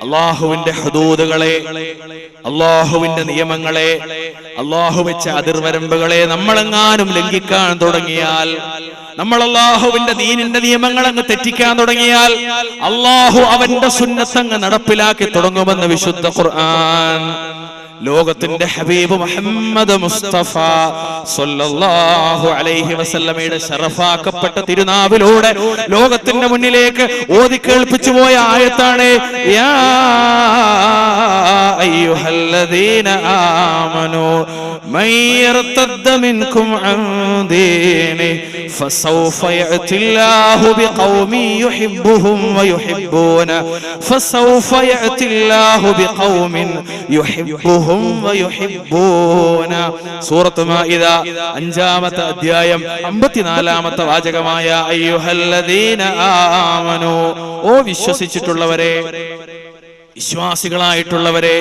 D: അള്ളാഹുവിന്റെ ഹുദൂദുകളെ, അള്ളാഹുവിന്റെ നിയമങ്ങളെ, അള്ളാഹു വെച്ച അതിർവരമ്പുകളെ നമ്മളെങ്ങാനും ലംഘിക്കാൻ തുടങ്ങിയാൽ, നമ്മൾ അള്ളാഹുവിന്റെ ദീനിന്റെ നിയമങ്ങൾ അങ്ങ് തെറ്റിക്കാൻ തുടങ്ങിയാൽ, അള്ളാഹു അവന്റെ സുന്നത്തങ്ങ് നടപ്പിലാക്കി തുടങ്ങുമെന്ന് വിശുദ്ധ ഖുർആൻ. ലോകത്തിന്റെ ഹബീബ് മുഹമ്മദ് മുസ്തഫ സ്വല്ലല്ലാഹു അലൈഹി വസല്ലമയുടെ ശറഫാക്കപ്പെട്ട തിരുനാവിലൂടെ ലോകത്തിന്റെ മുന്നിലേക്ക് ഓതി കേൾപ്പിച്ചു പോയ ആയത്താണ് യാ അയ്യുഹല്ലദീന ആമനൂ മൻ യർതദ്ദ മിൻകും അൻ ദീനി ഫസൗഫ യഅതില്ലാഹു ബിഖൗമി യുഹിബ്ബുഹും വയുഹിബ്ബൂന ഫസൗഫ യഅതില്ലാഹു ബിഖൗമിൻ യുഹിബ്ബുഹും സൂറത്ത് മാഇദ 5-ാമത്തെ അധ്യായം 54-ാമത്തെ വാചകമായ അയ്യുഹല്ലദീന ആമനൂ, ഓ വിശ്വസിച്ചിട്ടുള്ളവരെ. വിശ്വാസികളായിട്ടുള്ളവരെ,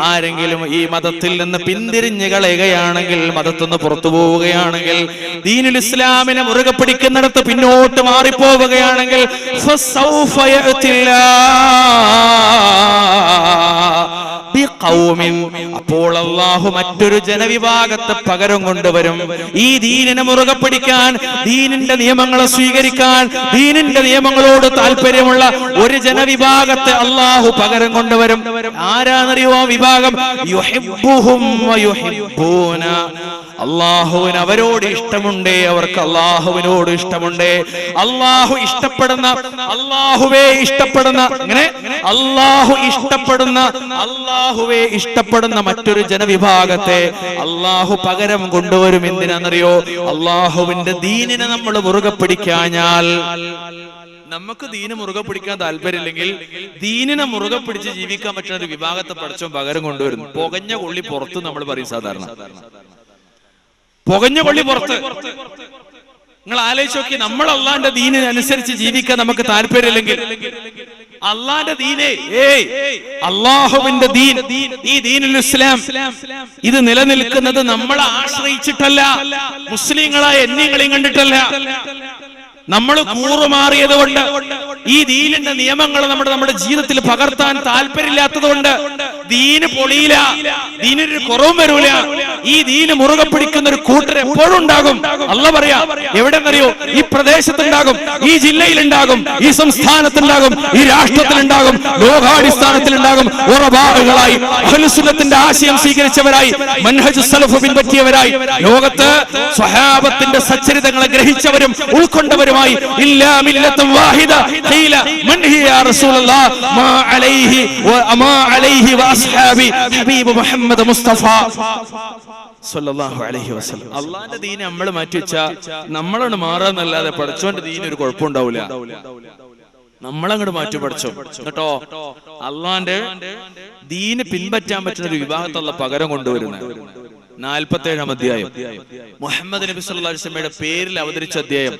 D: ആരെങ്കിലും ഈ മതത്തിൽ നിന്ന് പിന്തിരിഞ്ഞു കളയുകയാണെങ്കിൽ, മതത്തിൽ നിന്ന് പുറത്തു പോവുകയാണെങ്കിൽ, ദീനുൽ ഇസ്ലാമിനെ മുറുകെ പിടിക്കുന്നിടത്ത് പിന്നോട്ട് മാറിപ്പോവുകയാണെങ്കിൽ, അപ്പോൾ അല്ലാഹു മറ്റൊരു ജനവിഭാഗത്തെ പകരം കൊണ്ടുവരും. ഈ ദീനിനെ മുറുകെ പിടിക്കാൻ, ദീനിന്റെ നിയമങ്ങളെ സ്വീകരിക്കാൻ, ദീനിന്റെ നിയമങ്ങളോട് താല്പര്യമുള്ള ഒരു ജനവിഭാഗത്തെ അല്ലാഹു പകരം കൊണ്ടുവരും. ആരാന്നറിയോ ആ വിഭാഗം? യുഹിബ്ബുഹും വയുഹിബ്ബൂന. അല്ലാഹുവിന് അവരോട് ഇഷ്ടമുണ്ടേ, അവർക്ക് അല്ലാഹുവിനോട് ഇഷ്ടമുണ്ടേ. അല്ലാഹു ഇഷ്ടപ്പെടുന്ന, അല്ലാഹുവേ ഇഷ്ടപ്പെടുന്ന, അങ്ങനെ അല്ലാഹുവേ ഇഷ്ടപ്പെടുന്ന മറ്റൊരു ജനവിഭാഗത്തെ അല്ലാഹു പകരം കൊണ്ടുവരും. എന്തിനാണെന്നറിയോ? അല്ലാഹുവിന്റെ ദീനിനെ നമ്മൾ മുറുകെ പിടിക്കാഞ്ഞാൽ, നമുക്ക് ദീന് മുറുകെ പിടിക്കാൻ താല്പര്യമില്ലെങ്കിൽ ദീനിനെ മുറുകെ പിടിച്ച് ജീവിക്കാൻ പറ്റുന്ന ഒരു വിഭാഗത്തെ പഠിച്ചോ പകരം കൊണ്ടുവരുന്നു. പുകഞ്ഞ കൊള്ളി പുറത്ത് നമ്മൾ പറയും സാധാരണ. പുകഞ്ഞ കൊള്ളി പുറത്ത്. നിങ്ങൾ ആലോചിച്ച് നോക്കി, നമ്മൾ അള്ളാന്റെ ദീനിനനുസരിച്ച് ജീവിക്കാൻ നമുക്ക് താല്പര്യമില്ലെങ്കിൽ, അള്ളാന്റെ ദീനേ, അള്ളാഹുവിന്റെ ദീൻ, ഈ ദീനുൽ ഇസ്ലാം, ഇത് നിലനിൽക്കുന്നത് നമ്മളെ ആശ്രയിച്ചിട്ടല്ല, മുസ്ലിങ്ങളായ എന്നെയും കണ്ടിട്ടല്ല. നമ്മൾ കൂറുമാറിയത് കൊണ്ട്, ഈ ദീനിന്റെ നിയമങ്ങൾ നമ്മുടെ ജീവിതത്തിൽ പകർത്താൻ താല്പര്യമില്ലാത്തത് കൊണ്ട് ദീന് പൊളിയില്ല, ദീനിനൊരു കുറവും വരൂല. ഈ ദീന് മുറുകെ പിടിക്കുന്ന ഒരു കൂട്ടർ എപ്പോഴും ഉണ്ടാകും. അല്ലാഹു പറയാ, എവിടെന്നറിയോ? ഈ പ്രദേശത്തുണ്ടാകും, ഈ ജില്ലയിലുണ്ടാകും, ഈ സംസ്ഥാനത്തുണ്ടാകും, ഈ രാഷ്ട്രത്തിലുണ്ടാകും, ലോകാടിസ്ഥാനത്തിലുണ്ടാകും. ഉറബാകളായി, അഹ്ലുസുന്നത്തിന്റെ ആശയം സ്വീകരിച്ചവരായി, മൻഹജുസ് സലഫ് പിൻപറ്റിയവരായി, ലോകത്ത് സ്വഹാബത്തിന്റെ സച്ചരിതങ്ങളെ ഗ്രഹിച്ചവരും ഉൾക്കൊണ്ടവരും ഇല്ലാ മില്ലത്തും വാഹിദ ഖീല മൻ ഹിയ യാ റസൂലല്ലാഹ് മാ അലൈഹി വഅസ്ഹാബി ഹബീബ് മുഹമ്മദ് മുസ്തഫ സല്ലല്ലാഹു അലൈഹി വസല്ലം. അല്ലാഹുവിന്റെ ദീൻ നമ്മൾ മാറ്റിവെച്ചാ നമ്മളാണ് മാറാന്നല്ലാതെ പഠിച്ചോന്റെ ദീൻ ഒരു കുഴപ്പമുണ്ടാവില്ല. നമ്മളങ്ങോട്ട് മാറ്റി പഠിച്ചോ കേട്ടോ. അള്ളാന്റെ ദീന് പിൻപറ്റാൻ പറ്റുന്ന ഒരു വിഭാഗത്തെ അല്ലാഹു പകരം കൊണ്ടുവരുന്നത്. 47-ാം അധ്യായം മുഹമ്മദ് നബി സല്ലല്ലാഹു അലൈഹി വസല്ലമയുടെ പേരിൽ അവതരിച്ച അധ്യായം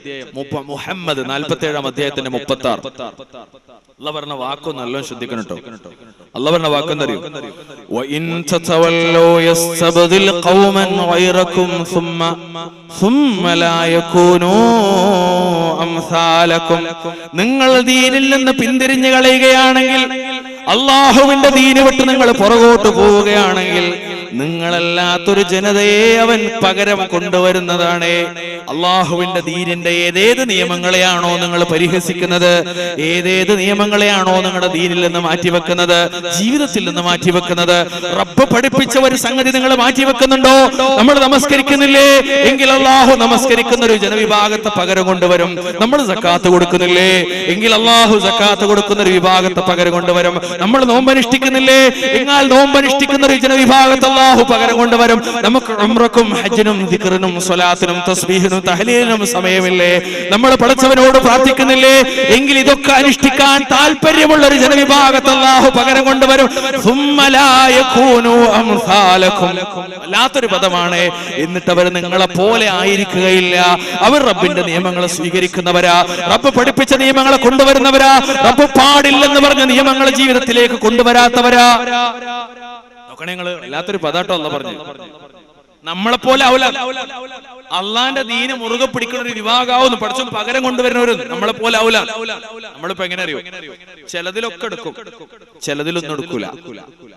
D: മുഹമ്മദ്, 47-ാം അധ്യായത്തിന്റെ 36. അല്ലാഹു പറഞ്ഞ വാക്കൊന്ന് നല്ലോണം ശ്രദ്ധിക്കണം കേട്ടോ. അല്ലാഹു പറഞ്ഞ വാക്കെന്നറിയോ? വഇൻ തതവല്ലൂ യസ്തബ്ദിൽ ഖൗമൻ ഗൈറകും സുമ്മ ലാ യകൂനൂ അംസാലകും. നിങ്ങൾ ദീനിൽ നിന്ന് പിന്തിരിഞ്ഞു കളയുകയാണെങ്കിൽ, അല്ലാഹുവിന്റെ ദീന് വിട്ട് നിങ്ങൾ പുറകോട്ട് പോവുകയാണെങ്കിൽ, നിങ്ങളല്ലാത്തൊരു ജനതയെ അവൻ പകരം കൊണ്ടുവരുന്നതാണ്. അള്ളാഹുവിന്റെ ദീനിന്റെ ഏതേത് നിയമങ്ങളെയാണോ നിങ്ങൾ പരിഹസിക്കുന്നത്, ഏതേത് നിയമങ്ങളെയാണോ നിങ്ങളുടെ ദീനിൽ നിന്ന് മാറ്റിവെക്കുന്നത്, ജീവിതത്തിൽ നിന്ന് മാറ്റിവെക്കുന്നത്, റബ്ബ് പഠിപ്പിച്ച ഒരു സംഗതി നിങ്ങൾ മാറ്റിവെക്കുന്നുണ്ടോ? നമ്മൾ നമസ്കരിക്കുന്നില്ലേ എങ്കിൽ അള്ളാഹു നമസ്കരിക്കുന്ന ഒരു ജനവിഭാഗത്തെ പകരം കൊണ്ടുവരും. നമ്മൾ സക്കാത്ത് കൊടുക്കുന്നില്ലേ എങ്കിൽ അള്ളാഹു സക്കാത്ത് കൊടുക്കുന്ന ഒരു വിഭാഗത്തെ പകരം കൊണ്ടുവരും. നമ്മൾ നോമ്പനുഷ്ഠിക്കുന്നില്ലേ എന്നാൽ നോമ്പനുഷ്ഠിക്കുന്ന ഒരു ജനവിഭാഗത്തെ അല്ലാഹു പകരം കൊണ്ടുവരും. നമുക്ക് ഉംറക്കും ഹജ്ജിനും ദിക്റിനും സ്വലാത്തിനും തസ്ബീഹിനും തഹ്ലീലിനും സമയമില്ലേ? നമ്മൾ പടച്ചവനോട് പ്രാർത്ഥിക്കുന്നില്ലേ എങ്കിൽ ഇതൊക്കെ അനുഷ്ഠിക്കാൻ താല്പര്യമുള്ള ഒരു ജനവിഭാഗത്തെ അല്ലാഹു പകരം കൊണ്ടുവരും. സുമ്മ ലാ യകൂനു അംസാലകും. വല്ലാത്തൊരു പദമാണ്. എന്നിട്ട് അവർ നിങ്ങളെ പോലെ ആയിരിക്കുകയില്ല. അവർ റബ്ബിന്റെ നിയമങ്ങളെ സ്വീകരിക്കുന്നവരാ, റബ്ബ് പഠിപ്പിച്ച നിയമങ്ങളെ കൊണ്ടുവരുന്നവരാ, റബ്ബ് പാടില്ലെന്ന് പറഞ്ഞ നിയമങ്ങളെ ജീവിതത്തിലേക്ക് കൊണ്ടുവരാത്തവരാ. വല്ലാത്തൊരു പദാട്ടോ അല്ലാഹു പറഞ്ഞു. നമ്മളെ പോലെ ആവില്ല. അള്ളാന്റെ ദീന് മുറുകെ പിടിക്കുന്ന ഒരു വിഭാഗമാവുന്നു പഠിച്ചും പകരം കൊണ്ടുവരുന്നവരും നമ്മളെ പോലെ ആവില്ല. നമ്മളിപ്പോ എങ്ങനെ അറിയോ? ചിലതിലൊക്കെ എടുക്കും, ചിലതിലൊന്നും എടുക്കൂല.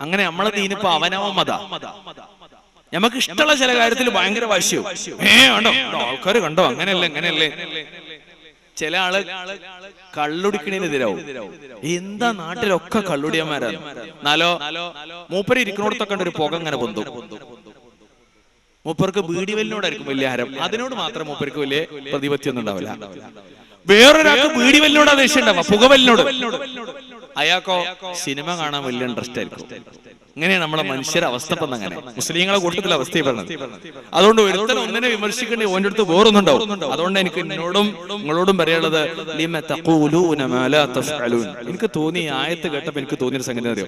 D: അങ്ങനെ നമ്മളെ ദീനിപ്പോ അവനവമത. നമുക്ക് ഇഷ്ടമുള്ള ചില കാര്യത്തിൽ ഭയങ്കര വാശിയും. കണ്ടോ ആൾക്കാര് കണ്ടോ, അങ്ങനെയല്ലേ അങ്ങനെയല്ലേ. ചില ആള് കള്ളുടിക്കണേനെതിരാവും. എന്താ നാട്ടിലൊക്കെ കള്ളുടിയന്മാരാണ്. നാലോ മൂപ്പര് ഇരിക്കണോടത്തൊക്കെ ഒരു പുക അങ്ങനെ പൊന്തും. മൂപ്പർക്ക് ബീഡിവെല്ലിനോടായിരിക്കും വലിയ ഹരം. അതിനോട് മാത്രം മൂപ്പർക്ക് വലിയ പ്രതിപത്തി ഒന്നും ഉണ്ടാവില്ല. വേറൊരാൾക്ക് ബീഡിവെല്ലിനോടാ ദേഷ്യം ഉണ്ടാവുക, പുകവെല്ലിനോട്. അയാൾക്കോ സിനിമ കാണാൻ വലിയ ഇൻട്രസ്റ്റ് ആയിരിക്കും. ഇങ്ങനെയാണ് നമ്മളെ മനുഷ്യരെ അവസ്ഥ. അങ്ങനെ മുസ്ലിങ്ങളെ കൂട്ടത്തിൽ അവസ്ഥ പറഞ്ഞത്. അതുകൊണ്ട് ഒരുത്തരം ഒന്നിനെ വിമർശിക്കേണ്ടി ഓൻ്റെ അടുത്ത് വേറൊന്നുണ്ടാവും. അതുകൊണ്ട് എനിക്ക് എന്നോടും നിങ്ങളോടും പറയാനുള്ളത്, എനിക്ക് തോന്നി ആയത്ത് കേട്ടപ്പോ എനിക്ക് തോന്നിയൊരു സംഗതി അറിയോ?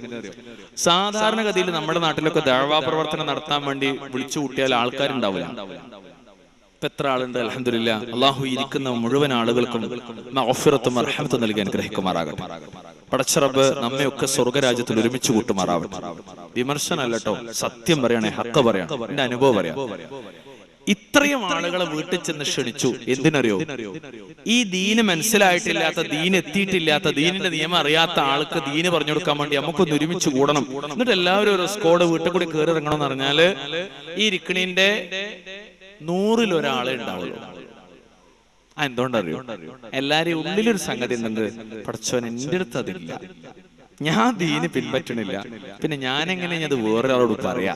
D: സാധാരണഗതിയിൽ നമ്മുടെ നാട്ടിലൊക്കെ ദഅവാ പ്രവർത്തനം നടത്താൻ വേണ്ടി വിളിച്ചു കൂട്ടിയാൽ ആൾക്കാരുണ്ടാവില്ല. എത്ര ആളുണ്ട് അൽഹംദുലില്ലാ. അള്ളാഹു ഇരിക്കുന്ന മുഴുവൻ ആളുകൾക്കും മഗ്ഫിറത്തും റഹ്മത്തും നൽകി അനുഗ്രഹിക്കുമാറാകട്ടെ. പടച്ച റബ്ബ് നമ്മയൊക്കെ സ്വർഗരാജ്യത്തിൽ ഒരുമിച്ച് കൂട്ടുമാറാവട്ടെ. വിമർശനമല്ല കേട്ടോ, സത്യം പറയണേ, ഹക്ക് പറയണം, എന്റെ അനുഭവം പറയാം. ഇത്രയും ആളുകളെ വീട്ടിൽ ചെന്ന് ക്ഷണിച്ചു. എന്തിനറിയോ? ഈ ദീന് മനസ്സിലായിട്ടില്ലാത്ത, ദീൻ എത്തിയിട്ടില്ലാത്ത, ദീനിന്റെ നിയമം അറിയാത്ത ആൾക്ക് ദീന് പറഞ്ഞു കൊടുക്കാൻ വേണ്ടി നമുക്കൊന്ന് ഒരുമിച്ച് കൂടണം. എന്നിട്ട് എല്ലാവരും ഒരു സ്കോഡ് വീട്ടിൽ കൂടി കയറി ഇറങ്ങണം എന്ന് പറഞ്ഞാല് ഈ ഇരിക്കണിന്റെ 100-ൽ ഒരാളെ ഉണ്ടാവുള്ളൂ. എന്തുകൊണ്ടറിയോ? എല്ലാരെയും ഉള്ളിലൊരു സംഗതി എന്തുണ്ട്, പടച്ചോൻ എന്റെ അടുത്ത് അതില്ല, ഞാൻ ദീന് പിൻപറ്റണില്ല, പിന്നെ ഞാനെങ്ങനെ അത് വേറൊരാളോട് പറയാ?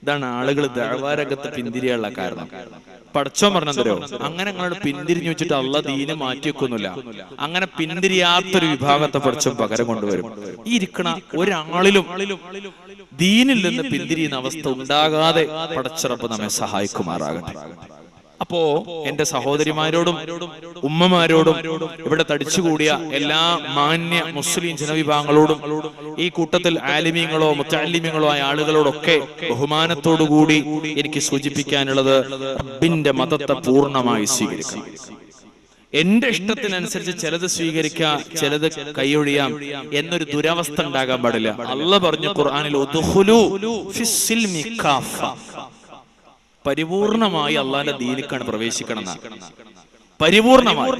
D: ഇതാണ് ആളുകൾ ദഅ്വാ രംഗത്ത് പിന്തിരിയാനുള്ള കാരണം. പടച്ചോൻ പറഞ്ഞോ, അങ്ങനെ നിങ്ങളോട് പിന്തിരിഞ്ഞു വെച്ചിട്ട് അള്ളാഹ് ദീന് മാറ്റി വെക്കുന്നില്ല. അങ്ങനെ പിന്തിരിയാത്തൊരു വിഭാഗത്തെ പടച്ചോൻ പകരം കൊണ്ടുവരും. ഈ ഇരിക്കണ ഒരാളിലും ദീനിൽ നിന്ന് പിന്തിരിയുന്ന അവസ്ഥ ഉണ്ടാകാതെ പടച്ച റബ്ബ് നമ്മെ സഹായിക്കുമാറാകട്ടെ. അപ്പോ എന്റെ സഹോദരിമാരോടും ഉമ്മമാരോടും ഇവിടെ തടിച്ചുകൂടിയ എല്ലാ മാന്യ മുസ്ലിം ജനവിഭാഗങ്ങളോടും ഈ കൂട്ടത്തിൽ ആലിമീങ്ങളോ മുത്തഅല്ലിമീങ്ങളോ ആയ ആളുകളോടൊക്കെ ബഹുമാനത്തോടുകൂടി എനിക്ക് സൂചിപ്പിക്കാനുള്ളത്, റബ്ബിന്റെ മതത്തെ പൂർണ്ണമായി സ്വീകരിക്കണം. എന്റെ ഇഷ്ടത്തിനനുസരിച്ച് ചിലത് സ്വീകരിക്കാം, ചിലത് കൈയൊഴിയാം എന്നൊരു ദുരവസ്ഥ ഉണ്ടാകാൻ പാടില്ല. അല്ലാഹ് പറഞ്ഞു ഖുർആനിൽ, ഉദ്ഖുലൂ ഫിസ്സിൽമി കാഫ, പരിപൂർണമായി അള്ളാന്റെ ദീനിക്കാണ് പ്രവേശിക്കണം എന്നാണ്. പരിപൂർണമായി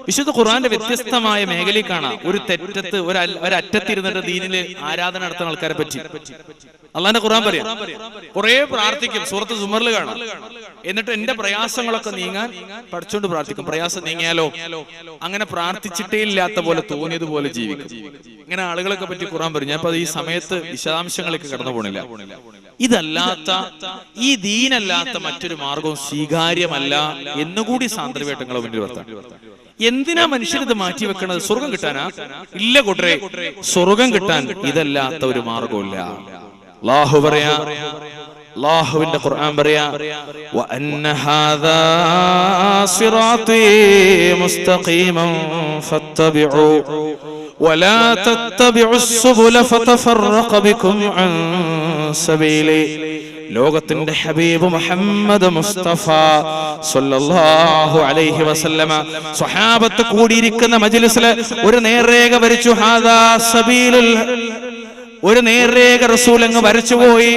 D: വിശുദ്ധ ഖുർആന്റെ വ്യത്യസ്തമായ മേഖലയിൽ കാണാം. ഒരു തെറ്റത്ത് ഒരറ്റത്തിരുന്നിട്ട് ദീനില് ആരാധന നടത്തുന്ന ആൾക്കാരെ പറ്റി അള്ളാന്റെ ഖുർആൻ പറയാം. കുറെ പ്രാർത്ഥിക്കും, സൂറത്ത് സുമറിൽ കാണാം. എന്നിട്ട് എന്റെ പ്രയാസങ്ങളൊക്കെ നീങ്ങാൻ പഠിച്ചോണ്ട് പ്രാർത്ഥിക്കും. പ്രയാസം നീങ്ങിയാലോ അങ്ങനെ പ്രാർത്ഥിച്ചിട്ടേ ഇല്ലാത്ത പോലെ തോന്നിയതുപോലെ ജീവിക്കും. ഇങ്ങനെ ആളുകളൊക്കെ പറ്റി ഖുർആൻ പറയും. ഞാൻ ഈ സമയത്ത് വിശദാംശങ്ങളിലേക്ക് കടന്നു പോണില്ല. ഇതല്ലാത്ത, ഈ ദീനല്ലാത്ത മറ്റൊരു മാർഗവും സ്വീകാര്യമല്ല എന്നുകൂടി സാന്ദർഭ്യങ്ങളെ മുന്നിൽ നിർത്താം. എന്തിനാ മനുഷ്യരിത് മാറ്റി വെക്കണത്? സ്വർഗം കിട്ടാനാ? ഇല്ല കൂട്ടരെ, സ്വർഗം കിട്ടാൻ ഇതല്ലാത്ത ഒരു മാർഗമില്ല. അല്ലാഹു പറയാ, അല്ലാഹുവിന്റെ ഖുർആൻ പറയാ, വഅന്ന ഹാദാ സിറാത്തീ മുസ്തഖീമൻ ഫത്തബിഉ വലാ തത്തബിഉസ് സുബുല ഫതഫറഖ ബികും അൻ സബീലി. ലോകത്തിന്റെ ഹബീബ് മുഹമ്മദ് മുസ്തഫ സല്ലല്ലാഹു അലൈഹി വസല്ലമ സ്വഹാബത്ത് കൂടിയിരിക്കുന്ന മജ്ലിസിൽ ഒരു നേർരേഖ വരച്ചു. ഹാദാ സബീലുൽ, ഒരു നേർരേഖ റസൂൽ അങ്ങ് വരച്ചുപോയി.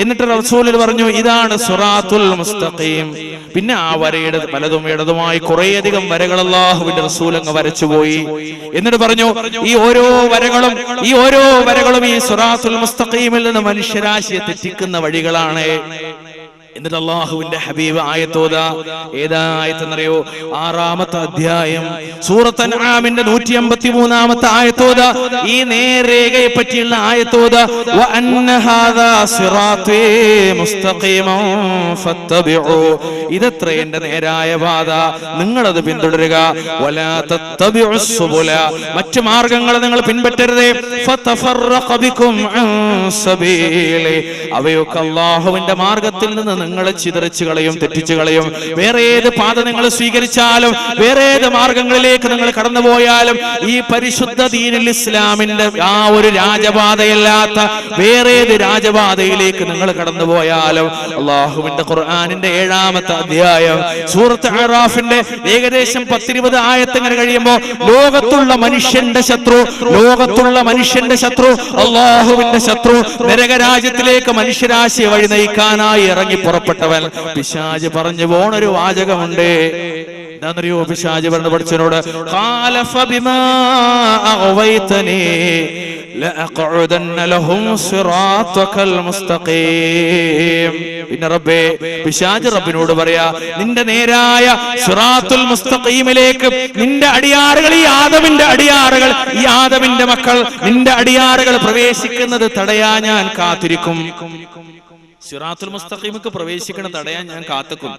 D: എന്നിട്ട് റസൂൽ പറഞ്ഞു, ഇതാണ് സിറാത്തുൽ മുസ്തഖീം. പിന്നെ ആ വരയുടെ വലതും ഇടതുമായി കുറേയധികം വരകൾ അല്ലാഹുവിന്റെ റസൂൽ അങ്ങ് വരച്ചുപോയി. എന്നിട്ട് പറഞ്ഞു, ഈ ഓരോ വരകളും ഈ സിറാത്തുൽ മുസ്തഖീമിൽ നിന്ന് മനുഷ്യരാശിയെ തെറ്റിക്കുന്ന വഴികളാണ്. എന്നിട്ട് അല്ലാഹുവിന്റെ ഹബീബ് ആയത്തോതാ. ഏതാ ആയത്തെന്നറിയോ? 6-ാമത്തെ അധ്യായം സൂറത്ത് അൻആമിന്റെ 153-ാമത്തെ ആയത്തോതാ. ഈ നേർരേഖയെ പറ്റിയുള്ള ആയത്തോതാ. വഅന്ന ഹാദാ സിറാത്തീ മുസ്തഖീമൻ ഫത്തബിഉ, ഇതത്ര എന്റെ നേരായ പാത, നിങ്ങളത് പിന്തുടരുക. വലാ തത്തബിഉസ് സുബുല, മറ്റു മാർഗങ്ങളെ നിങ്ങൾ പിൻപറ്റരുതേ. ഫതഫറഖ ബികും അൻ സബീലി, അവയൊക്കെ അല്ലാഹുവിന്റെ മാർഗത്തിൽ നിന്ന് നിങ്ങളെ ചിതറിച്ചു കളയും, തെറ്റിച്ചു കളയും. വേറെ ഏത് പാത നിങ്ങൾ സ്വീകരിച്ചാലും, വേറെ ഏത് മാർഗങ്ങളിലേക്ക് നിങ്ങൾ കടന്നുപോയാലും, ഈ പരിശുദ്ധ ദീനുൽ ഇസ്ലാമിന്റെ ആ ഒരു രാജപാതയല്ലാത്ത വേറെ ഏത് രാജപാതയിലേക്ക് നിങ്ങൾ കടന്നുപോയാലും, അല്ലാഹുവിന്റെ ഖുർആനിന്റെ 7-ാമത്തെ അധ്യായം സൂറത്ത് അറാഫിന്റെ ഏകദേശം 10-20 ആയത്ത് ഇങ്ങനെ കഴിയുമ്പോ, ലോകത്തുള്ള മനുഷ്യന്റെ ശത്രു അല്ലാഹുവിന്റെ ശത്രു, നരകരാജ്യത്തിലേക്ക് മനുഷ്യരാശിയെ വഴി നയിക്കാനായി ഇറങ്ങി പുറപ്പെട്ടവൻ പിശാച് പറഞ്ഞു പോണൊരു വാചകമുണ്ട്. എന്താണെന്നറിയോ? പിശാച് പറഞ്ഞു പഠിച്ചവനോട്, ഖാലഫ ബിമാ അഗ്വൈതനി ലഅഖഉദന്ന ലഹും സിറാത്തകൽ മുസ്തഖീം. പിന്നെ റബ്ബേ, പിശാച് റബ്ബിനോട് പറയാ, നിന്റെ നേരായ സിറാത്തുൽ മുസ്തഖീമിലേക്ക് നിന്റെ അടിയാറുകൾ, ഈ ആദമിന്റെ മക്കൾ, നിന്റെ അടിയാറുകൾ പ്രവേശിക്കുന്നത് തടയാൻ ഞാൻ കാത്തിരിക്കും. സിറാത്തുൽ മുസ്തഖീമിക്ക് പ്രവേശിക്കണം തടയാൻ ഞാൻ കാത്തുക്കും.